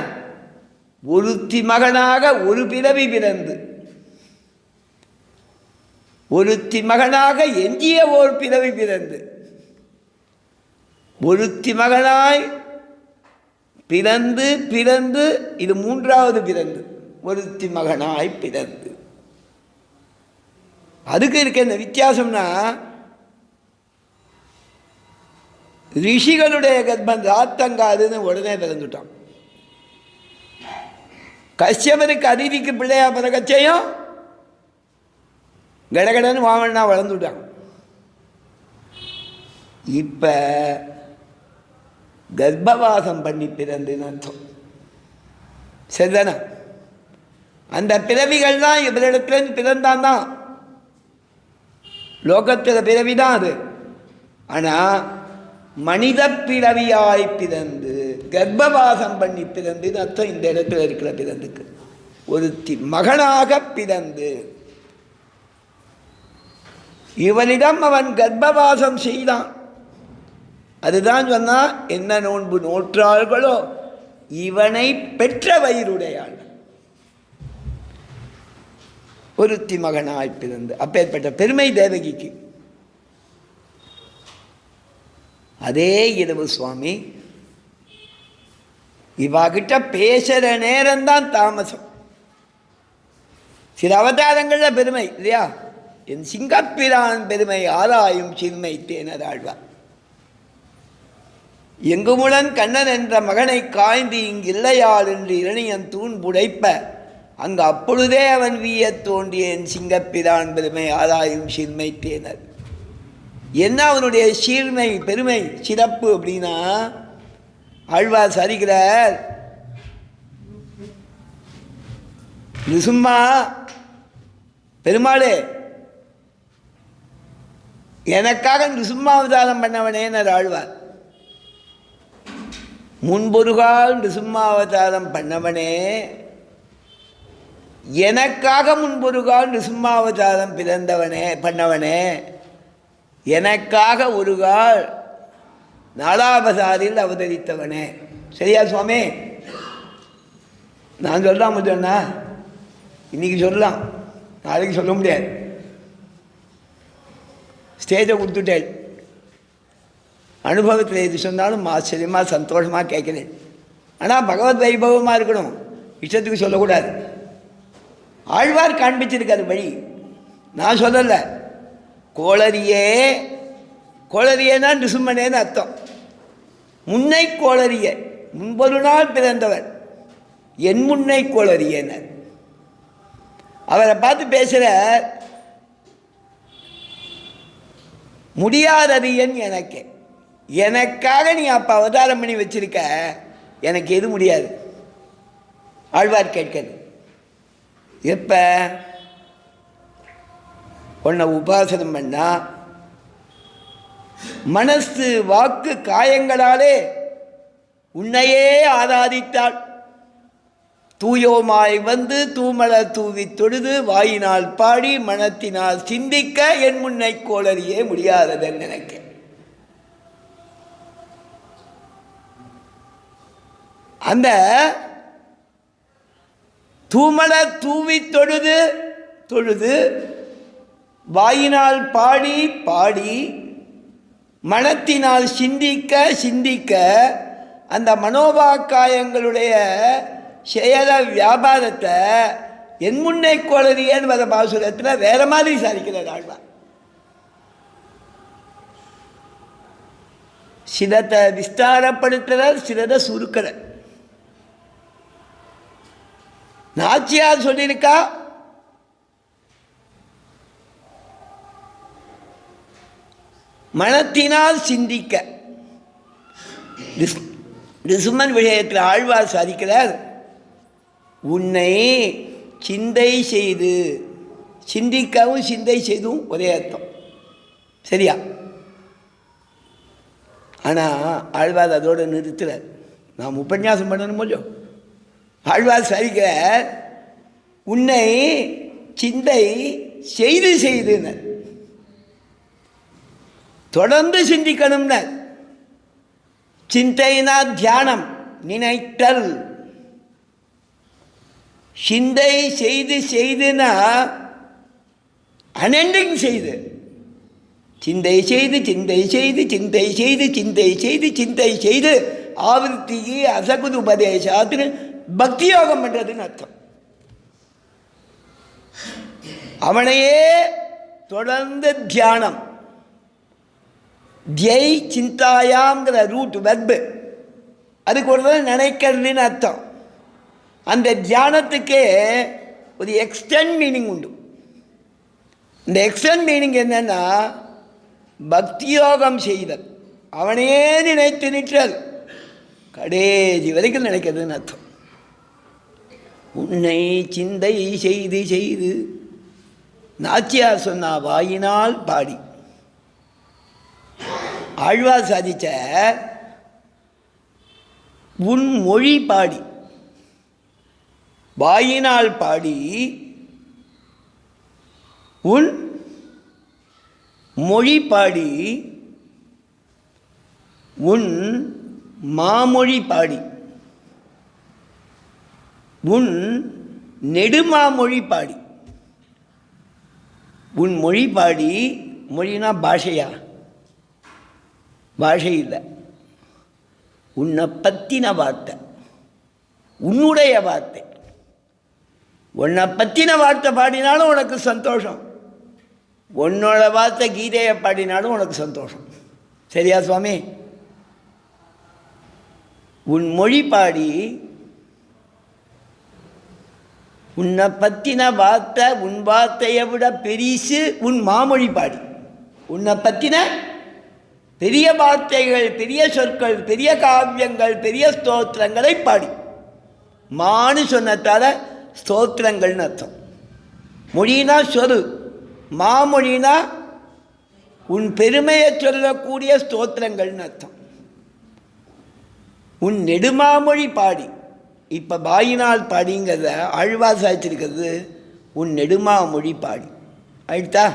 ஒருத்தி மகனாக ஒரு பிறவி பிறந்து, ஒருத்தி மகனாக எஞ்சிய ஓர் பிறவி பிறந்து, ஒருத்தி மகனாய் பிறந்து பிறந்து இது 3வது பிறந்து, ஒருத்தி மகனாய் பிறந்து. அதுக்கு இருக்க இந்த வித்தியாசம்னா, ரிஷிகளுடைய கர்ப்பம் ராத்தங்காதுன்னு உடனே பிறந்துட்டான். கஷ்யபருக்கு அதிதிக்கு பிள்ளையா பிறகச்சையும் கடகடன்னு வாமனா வளர்ந்துட்டான். இப்போ கர்ப்பவாசம் பண்ணி பிறந்துன்னு அர்த்தம். சரிதானா? அந்த பிறவிகள் தான் இவரிடத்துலேருந்து பிறந்தான் தான், லோகத்தில் பிறவி தான் அது. ஆனால் மனித பிறவியாய் பிறந்து கர்ப்பவாசம் பண்ணி பிறந்துன்னு அர்த்தம். இந்த இடத்துல இருக்கிற பிறந்துக்கு ஒருத்தி மகனாக பிறந்து, இவனிடம் அவன் கர்ப்பவாசம் செய்தான். அதுதான் சொன்னால், என்ன நோன்பு நோற்றார்களோ இவனை பெற்ற வயிறுடையாள் ஒருத்தி மகனாய் பிறந்து. அப்பேற்பட்ட பெருமை தேவகிக்கு. அதே இரவு சுவாமி இவாகிட்ட பேசுகிற நேரம்தான் தாமசம். சில அவதாரங்களில் பெருமை இல்லையா? என் சிங்கப்பிரான் பெருமை ஆராயும் சிறுமை தேனர் ஆழ்வார். எங்குமுடன் கண்ணன் என்ற மகனை காய்ந்து இங்கில்லையாள் என்று இரணியன் தூண் புடைப்ப அங்கு அப்பொழுதே அவன் வீயத் தோன்றிய என் சிங்கப்பிரான் பெருமை ஆராயும் சிறுமை தேனர். என்ன அவனுடைய சீர்மை பெருமை சிறப்பு அப்படின்னா, ஆழ்வார் சரிக்கிறார், நிசும்மா பெருமாளே எனக்காக நிசும்மாவதாரம் பண்ணவனேன்னு ஆழ்வார். முன்பொருகால் நிசும்மாவதாரம் பண்ணவனே, எனக்காக முன்பொருகால் நிசும்மாவதாரம் பிறந்தவனே பண்ணவனே, எனக்காக ஒரு கால் நாலாவதாரில் அவதரித்தவனே. சரியா சுவாமி? நான் சொல்லலாம் சொன்னா இன்னைக்கு சொல்லலாம், நாளைக்கு சொல்ல முடியாது. ஸ்டேஜை கொடுத்துட்டேன். அனுபவத்தில் எது சொன்னாலும் ஆச்சரியமாக சந்தோஷமாக கேட்குறேன். ஆனால் பகவத் வைபவமாக இருக்கணும், இஷ்டத்துக்கு சொல்லக்கூடாது. ஆழ்வார் காண்பிச்சிருக்காரு வழி, நான் சொல்லலை. கோளரியே, கோளரியனா நிசும்மனேன்னு அர்த்தம். முன்னை கோளரிய, முன்பொரு நாள் பிறந்தவர், என் முன்னை கோளரியனர். அவரை பார்த்து பேசுகிற முடியாதறியன் எனக்கு, எனக்காக நீ அப்போ அவதாரம் பண்ணி வச்சிருக்க, எனக்கு எது முடியாது. ஆழ்வார் கேட்கிறது எப்போ? உன்னை உபாசனம் பண்ணா மனசு வாக்கு காயங்களாலே உன்னையே ஆராதித்தாள். தூயோமாய் வந்து தூமலர் தூவி தொழுது வாயினால் பாடி மனத்தினால் சிந்திக்க என் முன்னை கோளறியே முடியாததன் நினைக்க. அந்த தூமலர் தூவி தொழுது தொழுது வாயினால் பாடி பாடி மனத்தினால் சிந்திக்க சிந்திக்க அந்த மனோபாக்காயங்களுடைய செயல வியாபாரத்தை என் முன்னை கோளறியன்னு வர பாசுரத்தில் வேற மாதிரி சாதிக்கிறார் ஆழ்வார். சிலத்தை விஸ்தாரப்படுத்துகிறார், சிலதை சுருக்கிறார். நாச்சியார் சொல்லியிருக்கா, மனத்தினால் சிந்திக்க. நிசும்மன் விஷயத்தில் ஆழ்வார் சாதிக்கிறார், உன்னை சிந்தை செய்து, சிந்திக்கவும் சிந்தை செய்தும் ஒரே அர்த்தம். சரியா? ஆனால் ஆழ்வார் அதோடு நிறுத்துறார். நாம் உபன்யாசம் பண்ணணும் இல்லையோ? ஆழ்வார் சாதிக்கிறார், உன்னை சிந்தை செய்து செய்துன்னு தொடர்ந்து சிந்திக்கணும்ன. சிந்தைனா தியானம், நினைத்தல். சிந்தை செய்து செய்துனா அனெண்டிங் செய்து, சிந்தை செய்து சிந்தை செய்து சிந்தை செய்து சிந்தை செய்து சிந்தை செய்து ஆவர்த்திக்கு அசகுது உபதேசாத்து பக்தி யோகம் பண்ணுறதுன்னு அர்த்தம். அவனையே தொடர்ந்து தியானம். தியை சிந்தாயாங்கிற ரூட் வெர்பு, அதுக்கு ஒரு நினைக்கிறதுன்னு அர்த்தம். அந்த தியானத்துக்கே ஒரு எக்ஸ்டெண்ட் மீனிங் உண்டு. இந்த எக்ஸ்டெண்ட் மீனிங் என்னன்னா, பக்தியோகம் செய்தல், அவனையே நினைத்து நிற்றல், கடைசி வரைக்கும் நினைக்கிறதுன்னு அர்த்தம். உன்னை சிந்தை செய்து செய்து நாச்சியார் சொன்னா வாயினால் பாடி. ஆழ்வார் சாதிச்ச உன் மொழி பாடி, வாயினால் பாடி உன் மொழி பாடி உன் மாமொழி பாடி. உன் நெடுமாமொழி பாடி. உன் மொழி பாடி, மொழினா பாஷையா? பாஷை இல்லை, உன்னை பற்றின வார்த்தை, உன்னுடைய வார்த்தை. உன்னை பற்றின வார்த்தை பாடினாலும் உனக்கு சந்தோஷம், உன்னோட வார்த்தை கீதையை பாடினாலும் உனக்கு சந்தோஷம். சரியா சுவாமி? உன் மொழி பாடி, உன்னை பற்றின வார்த்தை, உன் வார்த்தையை விட பெரிசு உன் மாமொழி பாடி. உன்னை பற்றின பெரிய வார்த்தைகள், பெரிய சொற்கள், பெரிய காவியங்கள், பெரிய ஸ்தோத்திரங்களை பாடி. மானு சொன்னதால ஸ்தோத்திரங்கள்னு அர்த்தம். மொழினா சொல், மாமொழினா உன் பெருமையை சொல்லக்கூடிய ஸ்தோத்திரங்கள்னு அர்த்தம். உன் நெடுமாமொழி பாடி. இப்போ பாயினால் பாடிங்கிறத ஆழ்வார் சாய்ச்சிருக்கிறது உன் நெடுமாமொழி பாடி. ஆயிட்டா?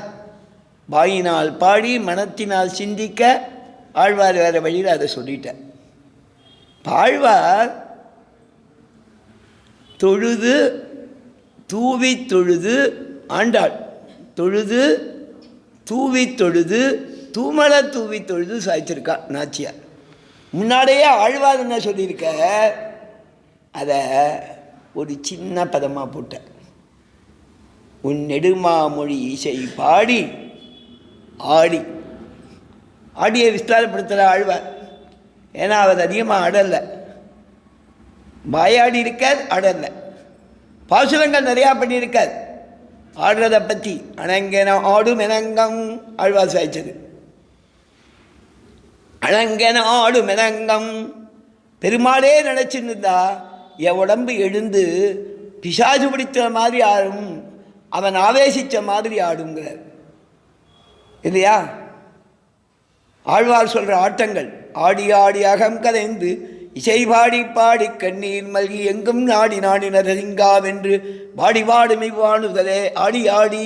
பாயினால் பாடி மனத்தினால் சிந்திக்க ஆழ்வார் வேறு வழியில் அதை சொல்லிட்டேன். ஆழ்வார் தொழுது தூவி தொழுது, ஆண்டாள் தொழுது தூவி தொழுது, தூமல தூவி தொழுது சாய்ச்சிருக்கா நாச்சியார். முன்னாடியே ஆழ்வார் என்ன சொல்லியிருக்க, அதை ஒரு சின்ன பதமாக போட்டேன். உன் நெடுமாமொழி இசை பாடி ஆடி. ஆடியை விஸ்தாரப்படுத்துகிற ஆழ்வார். ஏன்னா அவர் அதிகமாக ஆடலை, வாயாடி இருக்கார், ஆடலை. பாசுரங்கள் நிறையா பண்ணியிருக்கார். ஆடுறதை பற்றி அணங்கென ஆடும் எனங்கம் ஆழ்வார் சாய்ச்சது. அணங்கென ஆடும் எனங்கம். பெருமாளே நினச்சிருந்தா என் உடம்பு எழுந்து பிசாசு பிடித்த மாதிரி ஆடும், அவன் ஆவேசித்த மாதிரி ஆடுங்கிறார் இல்லையா? ஆழ்வார் சொல்கிற ஆட்டங்கள், ஆடி ஆடி அகம் கதைந்து இசை பாடி பாடி கண்ணீர் மல்கி எங்கும் நாடி நாடினர் வென்று பாடி பாடு மெய்வானுதலே ஆடி ஆடி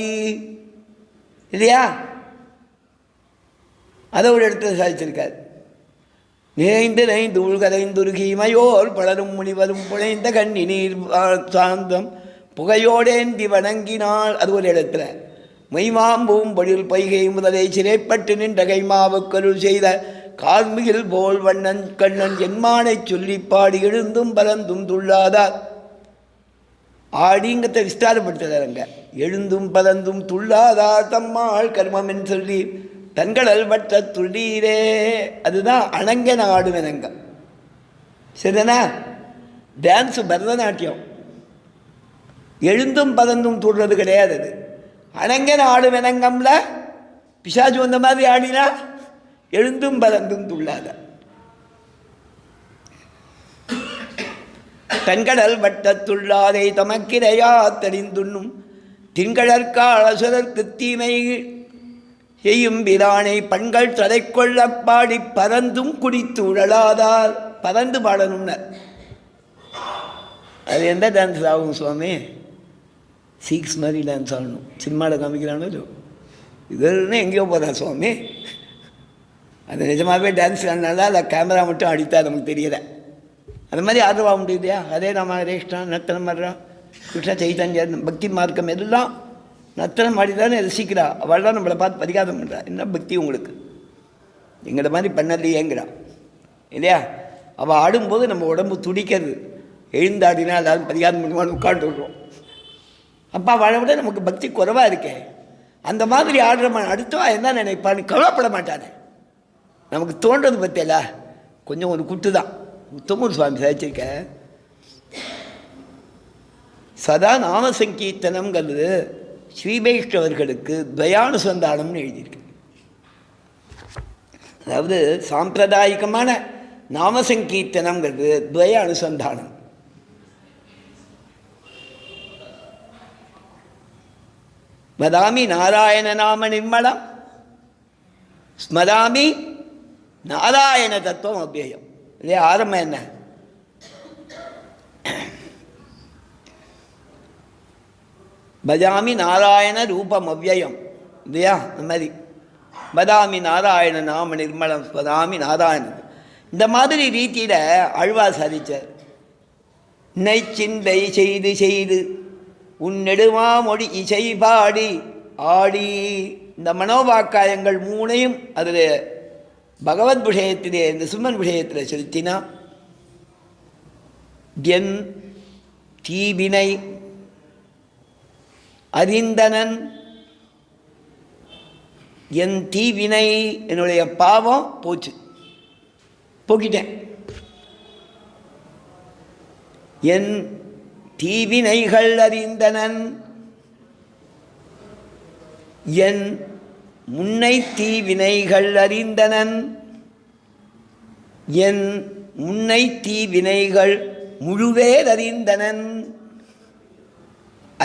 இல்லையா? அதை ஒரு இடத்துல சாதிச்சிருக்கார். நிறைந்து நைந்து உள்கரைந்துருகி மயோர் பலரும் முனிவரும் புழைந்த கண்ணி நீர் சாந்தம் புகையோடேந்தி வணங்கினாள். அது ஒரு இடத்துல. மெய்மாம்பூம் பொழில் பொய்கை முதலை சிறைப்பட்டு நின்ற கைமாவுக்கருள் செய்த கார்மிகில் போல் வண்ணன் கண்ணன் என்மானை சொல்லி பாடி எழுந்தும் பலந்தும் துள்ளாதார். ஆடிங்கத்தை விஸ்தாரப்படுத்துகிறாருங்க. எழுந்தும் பலந்தும் துள்ளாதார் தம்மாள் கர்மம் சொல்லி தன்கடல் வட்ட துள்ளீரே. அதுதான் அணங்கன ஆடுமெனங்க. சரிதானா? டான்ஸு பரதநாட்டியம். எழுந்தும் பலந்தும் துள்ளுறது கிடையாது. அது அணங்கன ஆடுமெனங்கம்ல பிசாஜு வந்த மாதிரி ஆடினா எழுந்தும் பலந்தும் துள்ளாத. தன்கடல் வட்டத்துள்ளாதை தமக்கிரையா தெரிந்துண்ணும் திங்கழற்கால் அசுரர்க்கு தீமை செய்யும் பிரானை பண்கள் தலை கொள்ள பாடி பறந்தும் குடித்து உழலாதார். பறந்து பாடணும்ன அது எந்த டான்ஸ் ஆகும் சுவாமி? சீக்ஸ் மாதிரி டான்ஸ் ஆடணும். சினிமாவில் காமிக்கிறானோ இதுன்னு எங்கேயோ போகிறான் சுவாமி. அது நிஜமாகவே டான்ஸ் ஆடினால இல்லை கேமரா மட்டும் அடித்தா நமக்கு தெரியலை. அது மாதிரி ஆதரவா உண்டு இல்லையா? அதே நம்ம ரேஷ்டம் நர்த்தனம் ஆடுறான், கிருஷ்ண சைத்தன்யர் பக்தி மார்க்கம் எல்லாம் நர்த்தனம் ஆடிதானே ரசிக்கிறா. அவள் தான் நம்மளை பார்த்து பரிகாரம் பண்ணுறா. என்ன பக்தி உங்களுக்கு? எங்களை மாதிரி பண்ணலையேங்கிறான் இல்லையா? அவள் ஆடும்போது நம்ம உடம்பு துடிக்கிறது. எழுந்தாடினா எல்லாரும் பரிகாரம் பண்ணுவான்னு உட்காந்து விடுறோம். அப்போ அவளை விட நமக்கு பக்தி குறைவாக இருக்கே. அந்த மாதிரி ஆடுறவன் அடுத்தவா என்ன நினைப்பான்னு கவலைப்பட மாட்டானே. நமக்கு தோன்றது பற்றியல கொஞ்சம் ஒரு குட்டு தான். உத்தமூர் சுவாமி சாதிச்சிருக்க சதா நாம சங்கீர்த்தனம்ங்கிறது ஸ்ரீவைஷ்ணவர்களுக்கு துவயானுசந்தானம்னு எழுதியிருக்கு. அதாவது சாம்பிரதாயிகமான நாம சங்கீர்த்தனம்ங்கிறது துவய அனுசந்தானம். வதாமி நாராயண நாம நிர்மலம் ஸ்மராமி நாராயண தத்துவம் அவ்யயம் இல்லையா? ஆரம்பம் என்ன? பஜாமி நாராயண ரூபம் அவ்யயம் இல்லையா? இந்த மாதிரி பதாமி நாராயண நாம நிர்மலம் ஸ்மராமி நாராயண. இந்த மாதிரி ரீதியில் ஆழ்வார் சாதிச்சார். உன்னை சிந்தை செய்து செய்து உன் நெடுமாமொழி இசை பாடி ஆடி. இந்த மனோவாக்காயங்கள் மூணையும் அதில் பகவத் விஷயத்திலே நிசும்மன் விஷயத்தில் செலுத்தினா என் தீவினை அறிந்தனன், என் தீவினை என்னுடைய பாவம் போச்சு, போக்கிட்டேன். என் தீவினைகள் அறிந்தனன், என் முன்னை தீவினைகள் அறிந்தனன், என் முன்னை தீவினைகள் முழுவேர் அறிந்தனன்.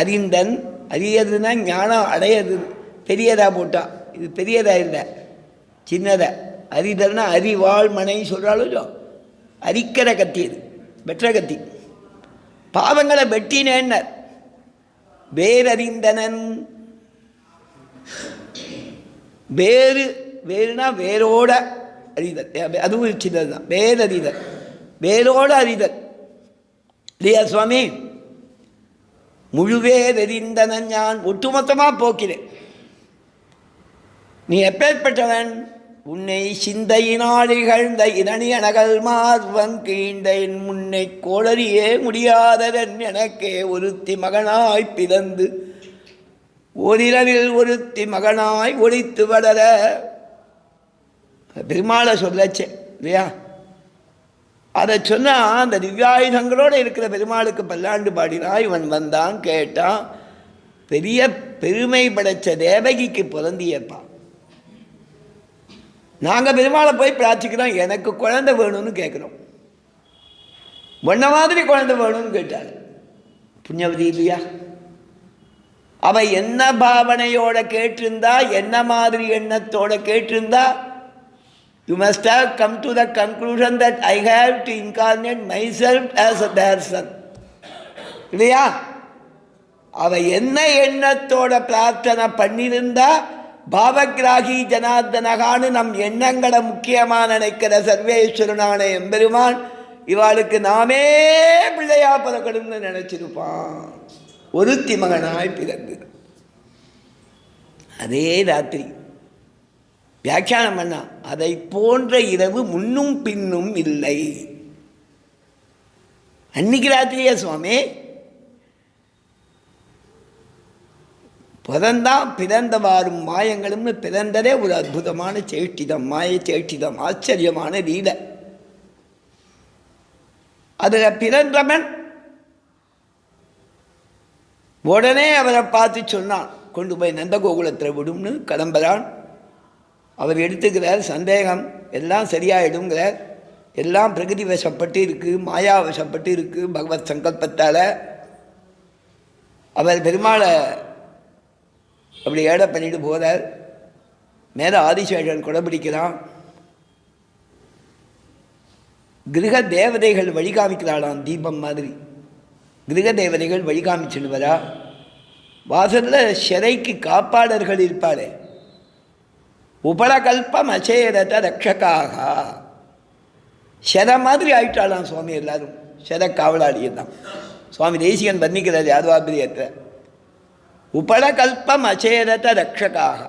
அறிந்தன், அறியதுன்னா ஞானம் அடையது, பெரியதா போட்டா, இது பெரியதா இல்லை, சின்னதா. அறிதல்னா அறிவாள் மனை சொல்கிறாளோ, அரிக்கிற கத்தி, இது வெற்ற கத்தி. பாவங்களை வெட்டினேன்னர். வேறறிந்தனன், வேறு வேறுனா வேரோட அறிதல், அதுவும் சின்னது தான். வேறறிதல், வேரோட அறிதல் இல்லையா சுவாமி? முழுவேதறிந்தனன் ஞான், ஒட்டுமொத்தமாக போக்கிறேன். நீ எப்பேற்பட்டவன்? உன்னை சிந்தையினால் இகழ்ந்த இதனி அனகல் மார்வன் கீண்ட என் முன்னை கோளறியே முடியாததன் எனக்கே ஒருத்தி மகனாய் பிறந்து ஓரிரவில் ஒருத்தி மகனாய் ஒழித்து வளர. பெருமாளை சொல்லச்சே இல்லையா? அதை சொன்னால் அந்த திவ்யாயுதங்களோடு இருக்கிற பெருமாளுக்கு பல்லாண்டு பாடினா இவன் வந்தான் கேட்டான். பெரிய பெருமை படைத்த தேவகிக்கு பிறந்தியப்பா. நாங்கள் பெருமாளை போய் பிரார்த்திக்கிறோம், எனக்கு குழந்தை வேணும்னு கேட்குறோம். ஒன்ன மாதிரி குழந்தை வேணும்னு கேட்டாள். புண்ணியவதி இல்லையா? அவள் என்ன பாவனையோட கேட்டிருந்தா, என்ன மாதிரி எண்ணத்தோட கேட்டிருந்தா, you must have come to the conclusion that I have to incarnate myself as their son. இல்லையா? அவ என்ன எண்ணத்தோட பிரார்த்தனை பண்ணியிருந்தா, பாவகிராகி ஜனார்தனகான்னு நம் எண்ணங்களை முக்கியமாக நினைக்கிற சர்வேஸ்வரனான எம்பெருமான் இவாளுக்கு நாமே பிள்ளையா பிறக்கணும்னு நினைச்சிருப்பான். ஒருத்தி மகனாய் பிறந்து அதே ராத்திரி வியாக்கியானம் பண்ணா, அதை போன்ற இரவு முன்னும் பின்னும் இல்லை. அன்னைக்கு ராத்திரியா சுவாமி? பிறந்தான் பிறந்த வாரும் மாயங்களும்னு பிறந்ததே ஒரு அற்புதமான சேஷ்டிதம், மாய சேஷ்டிதம், ஆச்சரியமான லீலை. அதில் பிறந்தவன் உடனே அவரை பார்த்து சொன்னான், கொண்டு போய் நந்தகோகுலத்தில் விடும்னு கிளம்புறான். அவர் எடுத்துக்கிறார், சந்தேகம் எல்லாம் சரியாயிடுங்கிறார். எல்லாம் பிரகிருதி வசப்பட்டு இருக்குது, மாயா வசப்பட்டு இருக்குது. பகவத் சங்கல்பத்தால் அவர் பெருமாளை அப்படி ஏட பண்ணிட்டு போகிறார். மேலே ஆதிசேஷன் குடபிடிக்கிறான். கிரக தேவதைகள் வழிகாமிக்கிறாளாம், தீபம் மாதிரி. கிரக தேவதைகள் வழிகாமிச்சுன்னு வரா. வாசலில் சிறைக்கு காப்பாளர்கள் இருப்பாளே, உபலகல்பம் அச்சேரத ரக்ஷகாக. சிற மாதிரி ஆயிட்டாளாம் சுவாமி. எல்லாரும் சிற காவலாளியெல்லாம் சுவாமி தேசிகன் வர்ணிக்கிறார் யாதவாபிரியத்தை. உபலகல்பம் அச்சேரத ரக்ஷகாக.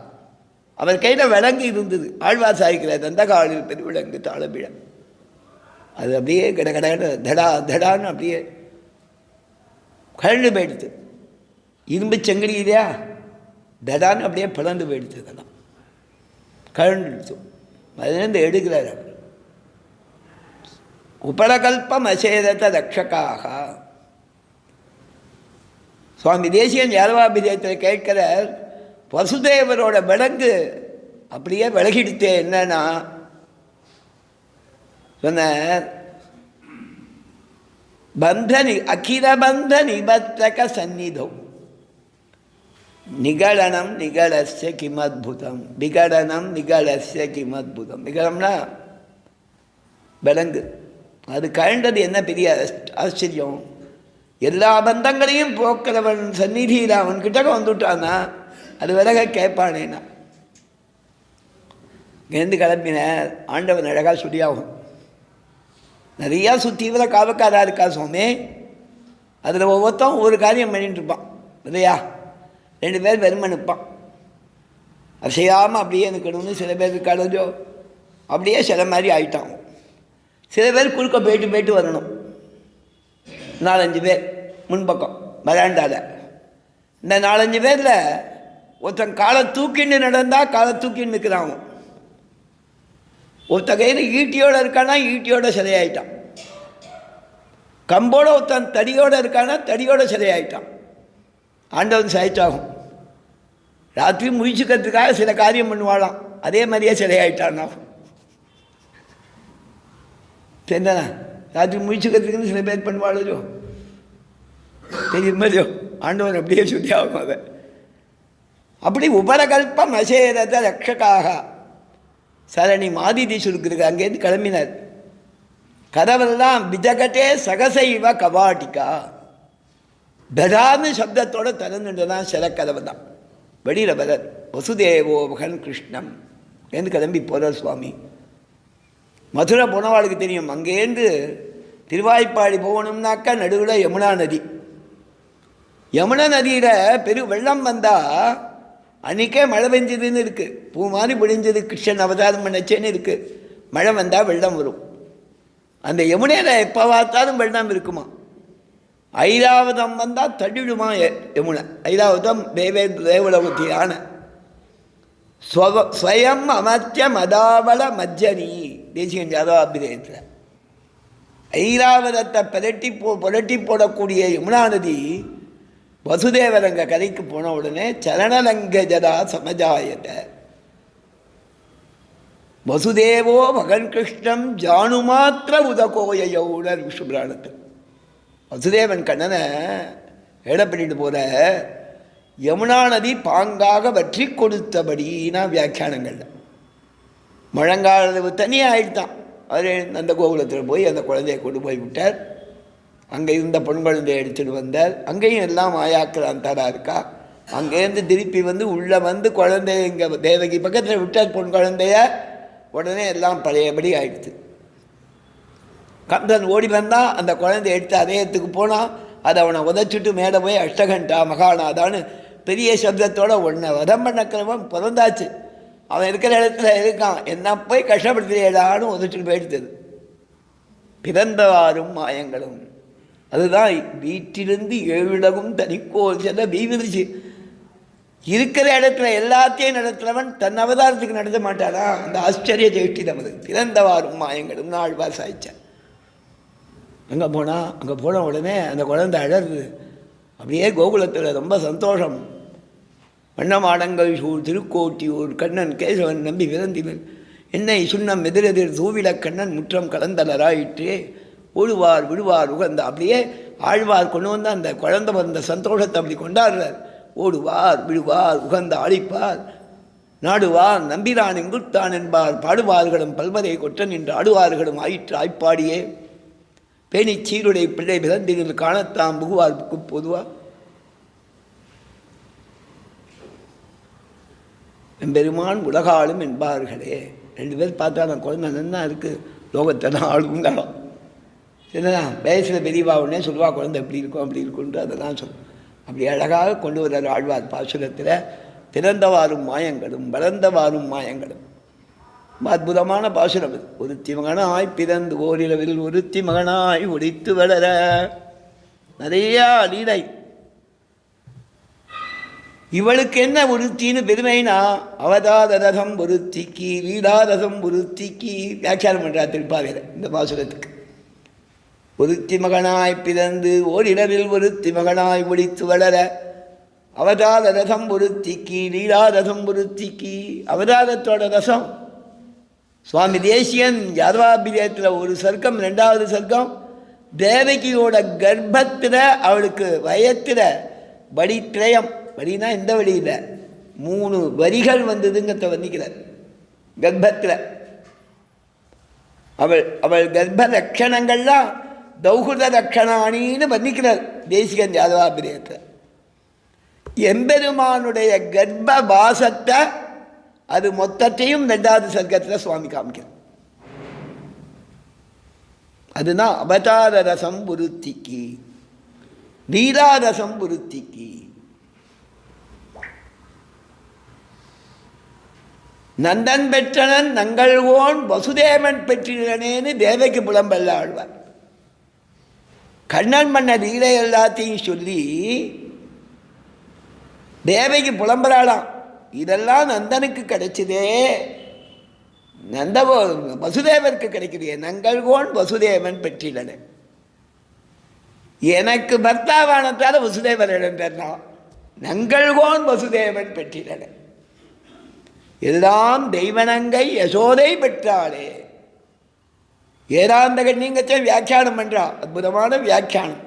அவர் கையில் விலங்கு இருந்தது, ஆழ்வார் சாய்க்கிறார், அந்த காலில் பெருவிலங்கு தாளபிழம். அது அப்படியே கட கட தடா தடான்னு அப்படியே கழண்டு போயிடுது. இரும்பு செங்கடி இல்லையா, தடான்னு அப்படியே பிளந்து போயிடுது. அதெல்லாம் கழண்டு அதுலேருந்து எடுக்கிறார். உபலகல்பம் அசேதத்த ரக்ஷகாக. சுவாமி தேசிகன் யாதவாபிரியத்தில் கேட்கிறார், வசுதேவரோட விலங்கு அப்படியே விலகிடுத்தே. என்னன்னா சொன்னார், பந்தனி அகில பந்த நிபத்தக சந்நிதோ நிகழனம் நிகழஸ்ய கிமத்புதம் விகடனம் நிகழஸ்ய கிமத்புதம். விகடம்னா விலங்கு. அது கழண்டது என்ன பெரிய ஆச்சரியம். எல்லா பந்தங்களையும் போக்கிறவன் சந்நிதியில் அவன்கிட்ட வந்துட்டான்னா அது விலக கேட்பானேனா. இங்கேருந்து கிளம்பின ஆண்டவன் அழகாக சொல்லியாகும். நிறையா சுத்தீவிர காவக்காரா இருக்கா சுவாமி. அதில் ஒவ்வொருத்தன் ஒரு காரியம் பண்ணிட்டு இருப்பான் இல்லையா. 2 பேர் வெறுமை நிற்பான், அது செய்யாமல் அப்படியே நிற்கணும்னு. சில பேர் கடைஞ்சோ அப்படியே சில மாதிரி ஆகிட்டான். சில பேர் குறுக்க போயிட்டு வரணும். 4-5 பேர் முன்பக்கம் வராண்டாத. இந்த 4-5 பேரில் ஒருத்தன் காலை தூக்கின்னு நடந்தால் காலை தூக்கின்னு நிற்கிறான். ஒருத்தன் கையில் ஈட்டியோடு இருக்கானா ஈட்டியோட சிலையாயிட்டான். கம்போட ஒருத்தன் தடியோடு இருக்கானா தடியோட சிலையாயிட்டான். ஆண்டவன் சாய்ச்சாகும். ராத்திரி முழிச்சுக்கிறதுக்காக சில காரியம் பண்ணுவாளாம், அதே மாதிரியே சிலையாயிட்டான். தெரிந்தானா? ராத்திரி முழிச்சுக்கிறதுக்குன்னு சில பேர் பண்ணுவாளோ தெரியுமோ? ஆண்டவன் அப்படியே சொல்லி ஆகும். அதை அப்படி உபரகல்பம் அசேரத ரக்ஷகாக சரணி மாதிதி சுருக்குறதுக்கு அங்கேருந்து கிளம்பினார். கதவெல்லாம் விஜகட்டே சகசைவ கவாட்டிக்கா, பெதான்னு சப்தத்தோடு திறந்துட்டுதான் சில கதவு தான். வெளியில் பதர் வசுதேவோ மகன் கிருஷ்ணம் என்று கிளம்பி போகிறார் சுவாமி. மதுரை போனவாளுக்கு தெரியும், அங்கேருந்து திருவாய்ப்பாடி போகணும்னாக்கா நடுவில் யமுனா நதி. யமுனா நதியில் வெள்ளம் வந்தால் அன்றைக்கே மழை பெஞ்சதுன்னு இருக்குது. பூ மாதிரி பொழிஞ்சது கிருஷ்ணன் அவதாரம் பண்ணச்சேன்னு இருக்குது. மழை வந்தால் வெள்ளம் வரும். அந்த யமுனையில் எப்போ பார்த்தாலும் வெள்ளம் இருக்குமா. ஐராவதம் வந்தால் தள்ளிடுமா யமுனை. ஐராவதம் தேவலவதி யானை ஸ்வயம் அமர்த்திய மதாவள மஜ்ஜனி தேசிகன் ஜாதவாபிதயத்தில். ஐராவதத்தை புரட்டி போடக்கூடிய யமுனா நதி வசுதேவரங்க கரைக்கு போன உடனே சரணலங்க ஜதா சமஜாயத வசுதேவோ மகன் கிருஷ்ணம் ஜானுமாத்திர உதகோயவுனர் விஷ்ணுபுராணத்தில். வசுதேவன் கண்ணனை ஏட பண்ணிட்டு போகிற யமுனா நதி பாங்காக வற்றி கொடுத்தபடினா வியாக்கியானங்களில். முழங்கால தனியாக ஆயிடுத்தான். அவர் அந்த கோகுலத்தில் போய் அந்த குழந்தையை கொண்டு போய் விட்டார். அங்கே இருந்த பொன் குழந்தையை எடுத்துகிட்டு வந்தார். அங்கேயும் எல்லாம் மாயாக்கிராந்தாராக இருக்கா. அங்கேருந்து திருப்பி உள்ளே குழந்தைய இங்கே தேவகி பக்கத்தில் விட்டார் பொன் குழந்தைய. உடனே எல்லாம் பழையபடி ஆயிடுச்சு. கந்தன் ஓடி வந்தான், அந்த குழந்தைய எடுத்து அதயத்துக்கு போனான். அதை அவனை உதச்சிட்டு மேலே போய் அஷ்டகண்டா மகாநாதான்னு பெரிய சப்தத்தோடு ஒன்றை வதம் பண்ணக்கிறவன் பிறந்தாச்சு. அவன் இருக்கிற இடத்துல இருக்கான், என்ன போய் கஷ்டப்படுத்துறேடான்னு உதச்சிட்டு போயிடுத்தது. பிறந்தவாறும் மாயங்களும் அதுதான். வீட்டிலிருந்து 7 உலகும் தனிக்கோல் செல்ல வீவிரிச்சு இருக்கிற இடத்துல எல்லாத்தையும் நடத்துகிறவன் தன் அவதாரத்துக்கு நடத்த மாட்டானா? அந்த ஆச்சரிய ஜெயிட்டி நமது. பிறந்தவாறும் மாயங்களும் ஆழ்வார் சாய்ச்சார். அங்கே போன உடனே அந்த குழந்தை அழகு. அப்படியே கோகுலத்தில் ரொம்ப சந்தோஷம். வண்ணமாடங்கள் சூழ் திருக்கோட்டியூர் கண்ணன் கேசவன் நம்பி விருந்தினர் என்னை சுண்ணம் எதிரெதிர் தூவில கண்ணன் முற்றம் கலந்தலராயிற்றே ஓடுவார் விடுவார் உகந்த. அப்படியே ஆழ்வார் கொண்டு வந்து அந்த குழந்தை வந்த சந்தோஷத்தை அப்படி கொண்டாடுறார். ஓடுவார் விடுவார் உகந்த ஆழிப்பார் நாடுவார் நம்பிரான் எங்குத்தான் என்பார் பாடுவார்களும் பல்வரை கொற்ற நின்று ஆடுவார்களும் ஆயிற்று ஆய்ப்பாடியே பேணி சீருடை பிள்ளை பிறந்தில் காணத்தாம் புகுவார் பொதுவார் எம்பெருமான் உலகாலும் என்பார்களே. 2 பேர் பார்த்தா நான் குழந்தை நன்னா இருக்குது, லோகத்தை தான் ஆளுங்காலம். சரிண்ணா? வயசில் பெரியவா உடனே சொல்லுவா குழந்தை எப்படி இருக்கும் அப்படி இருக்குன்ட்டு அதெல்லாம் சொல்லும். அப்படி அழகாக கொண்டு வர்றார் ஆழ்வார் பாசுரத்தில். பிறந்தவாறும் மாயங்களும் வளர்ந்தவாறும் மாயங்களும். அற்புதமான பாசுரம் இது. ஒருத்தி மகனாய் பிறந்து ஓரிரவில் ஒருத்தி மகனாய் ஒடித்து வளர. நிறையா லீலை. இவளுக்கு என்ன ஒருத்தின்னு பெருமைனா அவதாரதம் ஒருத்திக்கு லீலாரதம் ஒருத்திக்கு வியாக்கியானம் பண்ணுறா திருப்பாவையில் இந்த பாசுரத்துக்கு. ஒருத்தி மகனாய் பிறந்து ஓரிரவில் ஒருத்தி மகனாய் ஒடித்து வளர. அவதாரதம் ஒருத்திக்கு லீலாரதம் ஒருத்திக்கு. அவதாரத்தோட ரசம் சுவாமி தேசியன் யாதவாபிரியத்தில் ஒரு சர்க்கம், 2வது சர்க்கம் தேவகியோட கர்ப்பத்தில் அவளுக்கு வயத்தில் வடித்திரயம். வடினா இந்த வழியில் 3 வரிகள் வந்ததுங்கிறத வர்ணிக்கிறார் கர்ப்பத்தில். அவள் கர்ப்ப லட்சணங்கள்லாம் தௌகுத லட்சணானின்னு வர்ணிக்கிறார் தேசிகன் யாதவாபிரியத்தில். எம்பெருமானுடைய கர்ப்ப வாசத்தை அது மொத்தத்தையும் 2வது சர்க்கத்தில் சுவாமி காமிக்கிறார். அதுதான் அவதார ரசம் உருத்திக்கு. லீலாரசம் விருத்திக்கு. நந்தன் பெற்றனன் நங்கள்கோன் வசுதேவன் பெற்றினேன்னு தேவைக்கு புலம்பல்ல ஆழ்வார். கண்ணன் பண்ண லீலை எல்லாத்தையும் சொல்லி தேவைக்கு புலம்பலாளாம். இதெல்லாம் நந்தனுக்கு கிடைச்சதே, வசுதேவருக்கு கிடைக்கிறே. நங்கள்கோன் வசுதேவன் பெற்றிலன. எனக்கு பர்த்தாவானத்தால் வசுதேவர் இழந்தான். நங்கள்கோன் வசுதேவன் பெற்றிலன. எல்லாம் தெய்வனங்கை யசோதை பெற்றாளே. ஏராந்தகன் நீங்கச்சே வியாக்கியானம் பண்றா. அற்புதமான வியாக்கியானம்.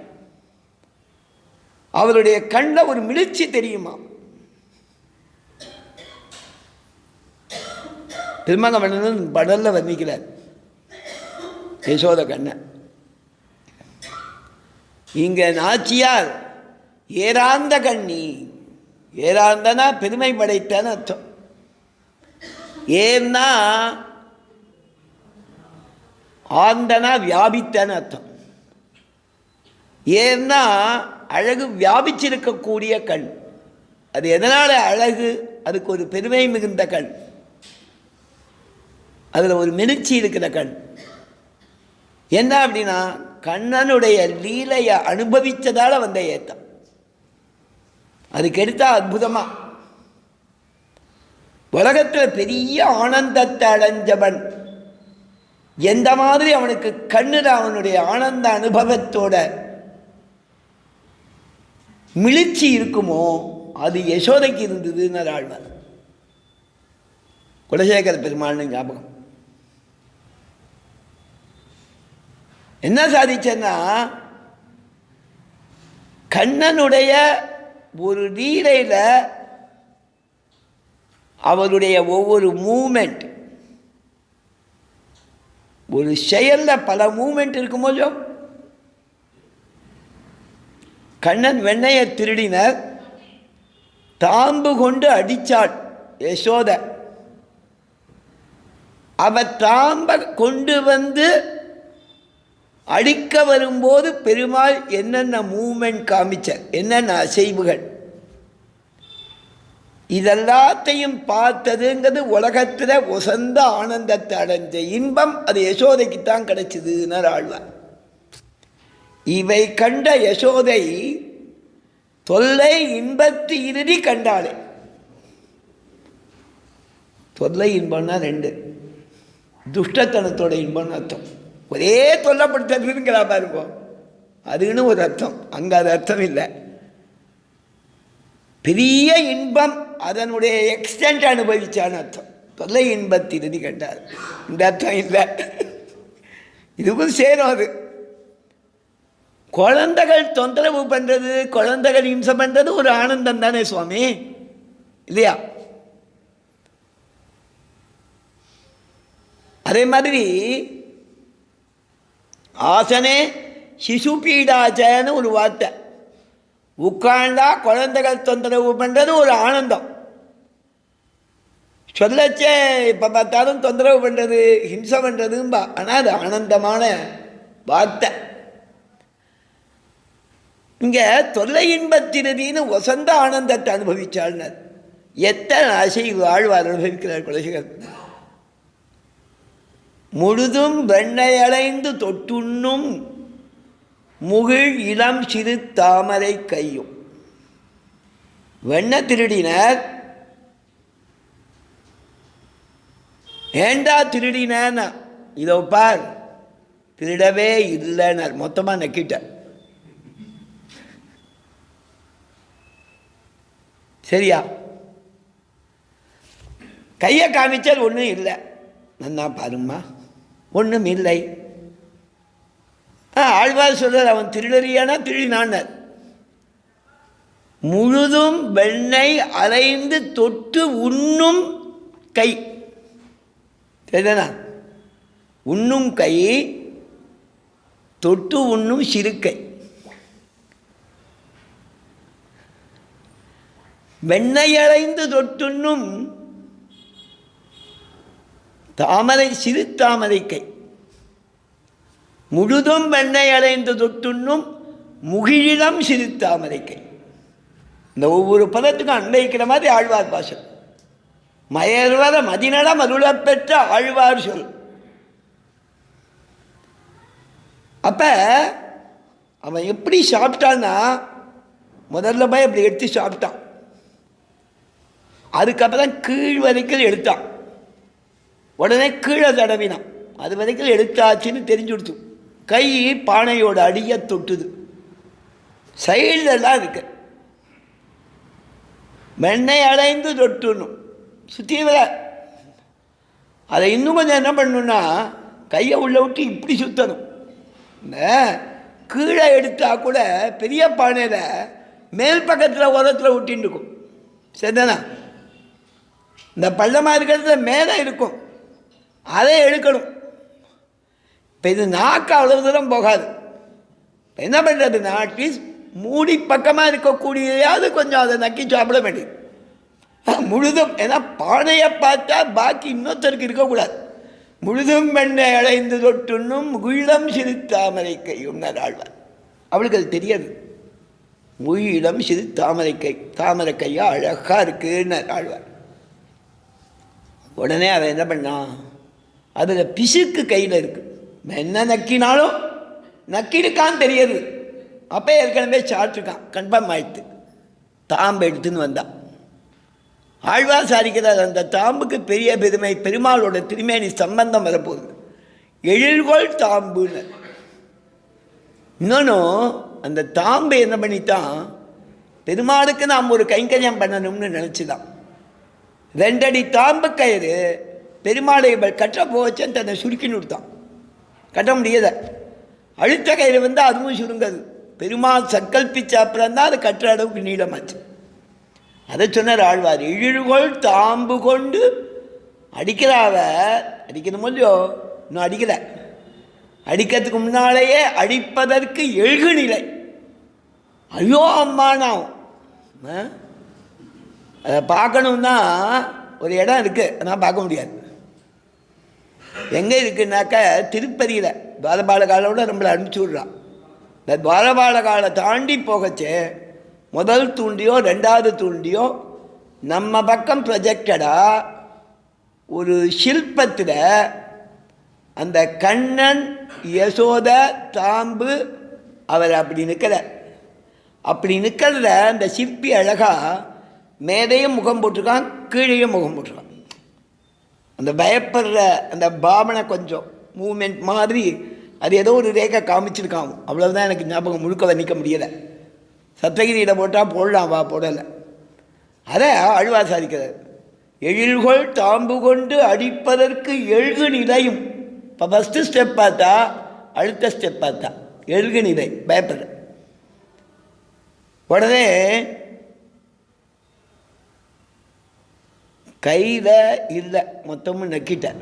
அவருடைய கண்ணில் ஒரு மிளிர்ச்சி தெரியுமா? திருமங்கமன்னன் படல்ல வர்ணிக்கிறார் யசோத கண்ண. இங்க நாச்சியார் ஏராந்த கண்ணி. ஏராந்தனா பெருமை படைத்தன்னு அர்த்தம். ஏன்னா ஆந்தனா வியாபித்தன்னு அர்த்தம். ஏன்னா அழகு வியாபிச்சிருக்கக்கூடிய கண். அது எதனால அழகு? அதுக்கு ஒரு பெருமை மிகுந்த கண், அதில் ஒரு மிளிர்ச்சி இருக்கிற கண். என்ன அப்படின்னா கண்ணனுடைய லீலையை அனுபவித்ததால் வந்த ஏத்தம். அதுக்கு எடுத்தா அற்புதமாக உலகத்தில் பெரிய ஆனந்தத்தை அடைஞ்சவன் எந்த மாதிரி அவனுக்கு கண்ணில் அவனுடைய ஆனந்த அனுபவத்தோட மிளிர்ச்சி இருக்குமோ அது யசோதைக்கு இருந்ததுன்னு ஆழ்வார். குலசேகர பெருமாள்னு ஞாபகம். என்ன சாதிச்சேன்னா கண்ணனுடைய ஒரு லீலையில் அவருடைய ஒவ்வொரு மூமெண்ட், ஒரு செயலில் பல மூமெண்ட் இருக்கும்போது கண்ணன் வெண்ணையை திருடினர், தாம்பு கொண்டு அடித்தாள் யசோத. அவ தாம்பை கொண்டு வந்து அடிக்க வரும்போது பெருமாள் என்னென்ன மூமெண்ட் காமிச்சார், என்னென்ன அசைவுகள், இதெல்லாத்தையும் பார்த்ததுங்கிறது உலகத்தில் உசந்த ஆனந்தத்தை அடைஞ்ச இன்பம் அது யசோதைக்குத்தான் கிடைச்சிதுன்னு ஆழ்வார். இவை கண்ட யசோதை தொல்லை இன்பத்து இறுதி கண்டாளே. தொல்லை இன்பம்னா ரெண்டு, துஷ்டத்தனத்தோட இன்பம்னு அர்த்தம். ஒரே தொல்லப்படுத்துறதுங்கிறா பாருங்க, அதுன்னு ஒரு அர்த்தம். அங்கே அது அர்த்தம் இல்லை. பெரிய இன்பம் அதனுடைய எக்ஸ்டென்ட் அனுபவிச்சான்னு அர்த்தம். தொல்லை இன்பத்திருதி கண்டார், இந்த அர்த்தம் இல்லை. இதுவும் சேரும். அது குழந்தைகள் தொந்தரவு பண்ணுறது, குழந்தைகள் இம்சை பண்ணுறது ஒரு ஆனந்தம் தானே சுவாமி, இல்லையா? அதே மாதிரி ஆசனே சிசு பீடாச்சன்னு ஒரு வார்த்தை. உட்காண்டா குழந்தைகள் தொந்தரவு பண்ணுறது ஒரு ஆனந்தம். சொல்லச்சே இப்போ பார்த்தாலும் தொந்தரவு பண்ணுறது, ஹிம்சை பண்ணுறதும்பா, ஆனால் அது ஆனந்தமான வார்த்தை. இங்கே தொல்லை இன்பத்தினதின்னு வசந்த ஆனந்தத்தை அனுபவிச்சாள்னர். எத்தனை ஆசை வாழ்வார் அனுபவிக்கிறார் குலசேகர். முழுதும் வெண்ணையளைந்து தொட்டுண்ணும் முகிழ் இளம் சிறு தாமரை கையும். வெண்ணை திருடினர். ஏண்டா திருடின? இதோ பார், திருடவே இல்லைன்னார். மொத்தமாக நக்கிட்டார். சரியா? கையை காமிச்சால் ஒன்றும் இல்லை. நன்னா பாருமா, ஒன்றும் இல்லை. ஆழ்வார் சொல்றார், அவன் திருடறியானா திருடினான். முழுதும் வெண்ணை அலைந்து தொட்டு உண்ணும் கை. சரிதானா? உண்ணும் கை, தொட்டு உண்ணும் சிறுக்கை. வெண்ணை அலைந்து தொட்டுண்ணும் தாமரை, சிறு தாமரை கை. முழுதும் வெண்ணை அலைந்து தொட்டுண்ணும் முகிழிடம் சிறுத்தாமரைக்கை. இந்த ஒவ்வொரு பதத்துக்கும் அன்வைக்கிற மாதிரி ஆழ்வார் பாசல். மயர்வர மதிநடம் அருளப் பெற்ற ஆழ்வார் சொல். அப்போ அவன் எப்படி சாப்பிட்டான்னா, முதல்ல போய் அப்படி எடுத்து சாப்பிட்டான். அதுக்கப்புறம் கீழ் வரைக்கும் எடுத்தான். உடனே கீழே தடவினான். அது வரைக்கும் எடுத்தாச்சுன்னு தெரிஞ்சு கொடுத்து. கை பானையோட அடியை தொட்டுது. சைடெல்லாம் இருக்கு. வெண்ணெய் அடைந்து தொட்டுணும். சுற்றி வர அதை இன்னும் கொஞ்சம் என்ன பண்ணணுன்னா, கையை உள்ள விட்டு இப்படி சுற்றணும். இந்த கீழே எடுத்தால் கூட பெரிய பானையில் மேல் பக்கத்தில் உரத்தில் விட்டின்னு இருக்கும். சரிதானா? இந்த பள்ளமாக இருக்கிறதுல மேலே இருக்கும், அதை எடுக்கணும். இப்போ இது நாக்கு அவ்வளவு தூரம் போகாது. இப்போ என்ன பண்ணுறதுன்னா, அட்லீஸ்ட் மூடி பக்கமாக இருக்கக்கூடியதையாவது கொஞ்சம் அதை நக்கி சாப்பிட வேண்டியது முழுதும். ஏன்னா பானையை பார்த்தா பாக்கி இன்னொருத்தருக்கு இருக்கக்கூடாது. முழுதும் வெண்ணெய் அடைந்து தொட்டுன்னும் முகிழம் சிறு தாமரைக்கையும் ஆழ்வார். அவளுக்கு அது தெரியாது. முகிழம் சிறு தாமரைக்கை, தாமரைக்கையா அழகாக இருக்குன்னு ஆழ்வார். உடனே அவன் என்ன பண்ணான், அதில் பிசுக்கு கையில் இருக்குது. என்ன நக்கினாலும் நக்கிருக்கான்னு தெரியாது. அப்போ ஏற்கனவே சாப்பிட்ருக்கான், கன்ஃபார்ம் ஆயிடுத்து. தாம்பு எடுத்துன்னு வந்தான். ஆழ்வார் சாதிக்கிறார், அந்த தாம்புக்கு பெரிய பெருமை, பெருமாளோட திருமேனி சம்பந்தம் வரப்போகுது. எழில்கொள் தாம்புன்னு. இன்னொன்று, அந்த தாம்பு என்ன பண்ணித்தான், பெருமாளுக்கு நாம் ஒரு கைங்கரியம் பண்ணணும்னு நினச்சிதான். 2 அடி தாம்பு கயிறு பெருமாளை கட்ட போச்சேன்னு தன்னை சுருக்கின்னு விடுத்தான். கட்ட முடியலை. அழுத்த கயிறு வந்து அதுவும் சுருங்காது. பெருமாள் சங்கல்பிச்சாப்புறம் தான் அது கட்டுற அளவுக்கு நீளமாச்சு. அதை சொன்னார் ஆழ்வார். எழில்கொள் தாம்பு கொண்டு அடிக்கிறாவ. அடிக்கணும் இல்லையோ, இன்னும் அடிக்கலை. அடிக்கிறதுக்கு முன்னாலேயே அடிப்பதற்கு எழுகு நிலை. ஐயோ அம்மானாம். அதை பார்க்கணுன்னா ஒரு இடம் இருக்குது, ஆனால் பார்க்க முடியாது. எங்கே இருக்குன்னாக்கா, திருப்பதியில் துவாரபாலகாலோட நம்மளை அனுப்பிச்சி விட்றான். இந்த துவாரபாலகாலை தாண்டி போகச்சே முதல் தூண்டியோ 2வது தூண்டியோ நம்ம பக்கம் ப்ரொஜெக்டடாக ஒரு சில்பத்தில் அந்த கண்ணன் யசோத தாம்பு அவர் அப்படி நிற்கிறார். அப்படி நிற்கிறத அந்த சிற்பி அழகாக மேதையும் முகம் போட்டிருக்கான், கீழேயும் முகம் போட்டிருக்கான். அந்த பயப்படுற அந்த பாவனை கொஞ்சம் மூமெண்ட் மாதிரி அது ஏதோ ஒரு ரேகை காமிச்சிருக்கான். அவ்வளோதான் எனக்கு ஞாபகம், முழுக்க வர்ணிக்க முடியலை. சப்தகிரியில் போட்டால் போடலாம், வா போடலை. அதை ஆழ்வார் சாதிக்கிறார். எழில்கொள் தாம்பு கொண்டு அடிப்பதற்கு எழுகு நிலையும். இப்போ ஃபஸ்ட்டு ஸ்டெப் பார்த்தா, அடுத்த ஸ்டெப் பார்த்தா எழுகு நிலை, பயப்படுற. உடனே கையில் இல்லை, மொத்தமும் நக்கிட்டார்.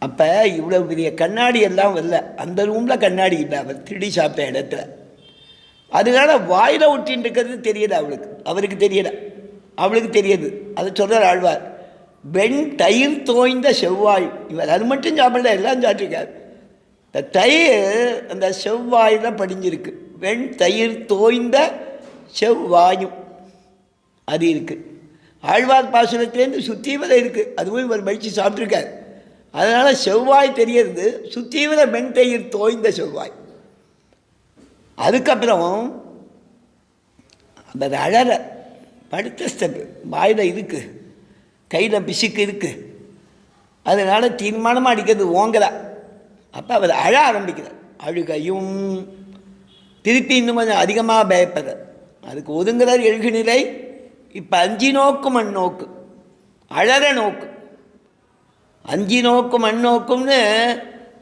அப்போ இவ்வளோ பெரிய கண்ணாடி எல்லாம் வரல. அந்த ரூமில் கண்ணாடி இல்லை, அவர் திருடி சாப்பிட்ட இடத்துல. அதனால வாயில் ஒட்டின்னு இருக்கிறது தெரியலை அவளுக்கு, அவருக்கு தெரியலை, அவளுக்கு தெரியுது. அதை சொல்கிறார் ஆழ்வார். வெண் தயிர் தோய்ந்த செவ்வாய். இவர் அது மட்டும் சாப்பிடல, எல்லாம் சாப்பிட்ருக்கார். இந்த தயிர் அந்த செவ்வாயில் படிஞ்சிருக்கு. வெண் தயிர் தோய்ந்த செவ்வாயும் அது இருக்குது. ஆழ்வார் பாசுரத்துலேருந்து சுத்தீவரை இருக்குது, அதுவும் இவர் மடித்து சாப்பிட்ருக்கார். அதனால் செவ்வாய் தெரியறது, சுத்தீவர வெண் தயிர் தோய்ந்த செவ்வாய். அதுக்கப்புறம் அந்த அழற படுத்த ஸ்டெப்பு வாயில் இருக்குது, கையில் பிசுக்கு இருக்குது. அதனால் தீர்மானமாக அடிக்கிறது ஓங்கலா. அப்போ அவர் அழ ஆரம்பிக்கிறார். அழுகையும் திருப்பி இன்னும் கொஞ்சம் அதிகமாக பயப்படுறார். அதுக்கு ஒதுங்குறார் எழுகு நிலை. இப்போ 5 நோக்கு மண் நோக்கு, அழற நோக்கு. 5 நோக்கு மண் நோக்கும்னு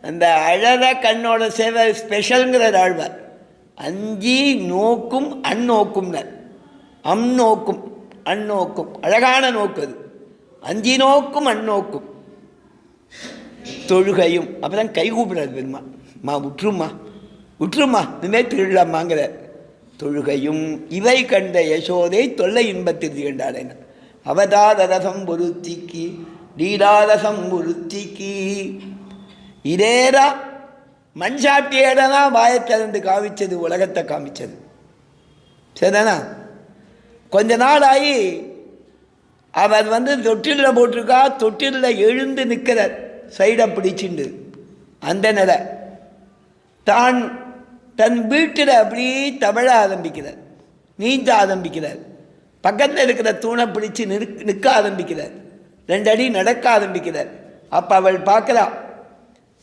அந்த அழற கண்ணோட சேவை ஸ்பெஷலுங்கிறார் ஆழ்வார். 5 நோக்கும் அந்நோக்கும்னர். நோக்கும் அந்நோக்கும், அழகான நோக்கு அது. 5 நோக்கும் அந்நோக்கும் தொழுகையும். அப்போ தான் கை கூப்பிடாது பெருமாள். விட்டுருமா விட்டுருமா, இனிமேல் திருடலாமாங்கிற. தொழுகையும் இவை கண்ட யசோதை தொல்லை இன்பத்திற்கு கண்டாளேன. அவதாரரசம் ஒருத்திக்கு லீலாரசம் ஒருத்திக்கு. இதேரா மண் சாட்டியோட தான் வாயை திறந்து காமிச்சது, உலகத்தை காமிச்சது. சரிதானா? கொஞ்ச நாள் ஆகி அவர் தொட்டிலில் போட்டிருக்கா, தொட்டிலில் எழுந்து நிற்கிறார், சைடை பிடிச்சிண்டு. அந்த நிலை தான் தன் வீட்டில் அப்படியே தவழ ஆரம்பிக்கிறார், நீந்த ஆரம்பிக்கிறார். பக்கத்தில் இருக்கிற தூணை பிடிச்சி நிற்க ஆரம்பிக்கிறார், 2 அடி நடக்க ஆரம்பிக்கிறார். அப்போ அவள் பார்க்குறா,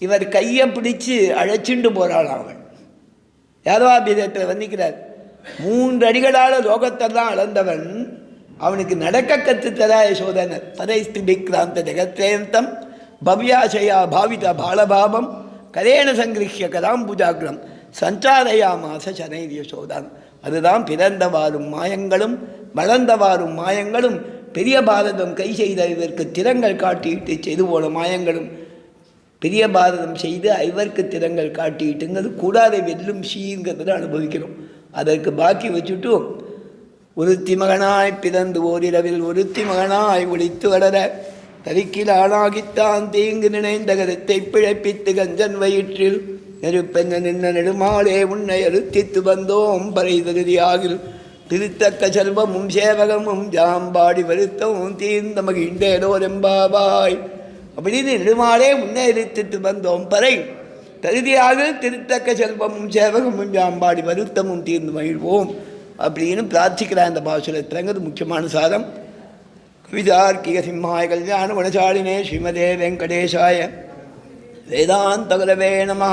இவர் கையை பிடிச்சி அழைச்சிண்டு போகிறாள். அவள் யாதவாபீதத்தில் வந்திக்கிறார். 3 அடிகளால் லோகத்தெல்லாம் அளந்தவன் அவனுக்கு நடக்க கற்றுத்தரா யசோதனர். பதைஸ்தி விக்ராந்த ஜெகத்ரேந்தம் பவ்யாசயா பாவித பாலபாபம் கரேண சங்கிருஷ்ய கதாம்புஜாகிரம் சஞ்சாரயாமாச சனைர் யசோதான். அதுதான் பிறந்தவாறும் மாயங்களும் வளர்ந்தவாறும் மாயங்களும் பெரிய பாரதம் கை செய்த இவருக்கு திறங்கள் காட்டிட்டு செய்து போன மாயங்களும் பெரிய பாரதம் செய்து இவருக்கு திறங்கள் காட்டிட்டுங்கிறது கூடாத வெல்லும் ஷீங்கிறத அனுபவிக்கிறோம். அதற்கு பாக்கி வச்சுட்டு ஒருத்தி மகனாய் பிறந்து ஓரிரவில் ஒருத்தி மகனாய் ஒழித்து வளர தரிக்கில் ஆளாகித்தான் தீங்கு நினைந்த கருத்தை பிழைப்பித்து கஞ்சன் வயிற்றில் நெருப்பென்ன நின்ன நெடுமாளே உன்னை அறுத்தித்து வந்தோம் பறை தகுதியாகில் திருத்தக்க செல்வமும் சேவகமும் ஜாம்பாடி வருத்தமும் தீர்ந்த மகிழ்ந்தேடோரெம்பாவாய் அப்படின்னு நெடுமாளே உன்னை அறுத்தித்து வந்தோம் பறை தகுதியாக திருத்தக்க செல்வமும் சேவகமும் ஜாம்பாடி வருத்தமும் தீர்ந்து மகிழ்வோம் அப்படின்னு பிரார்த்திக்கிறார். அந்த பாசுரத்திலங்கிறது முக்கியமான சாரம். கவிதார்க்கிக சிம்மாய கல்யாண குணசாலினே ஸ்ரீமதே வெங்கடேஷாய வேதாந்த குரவே நமः.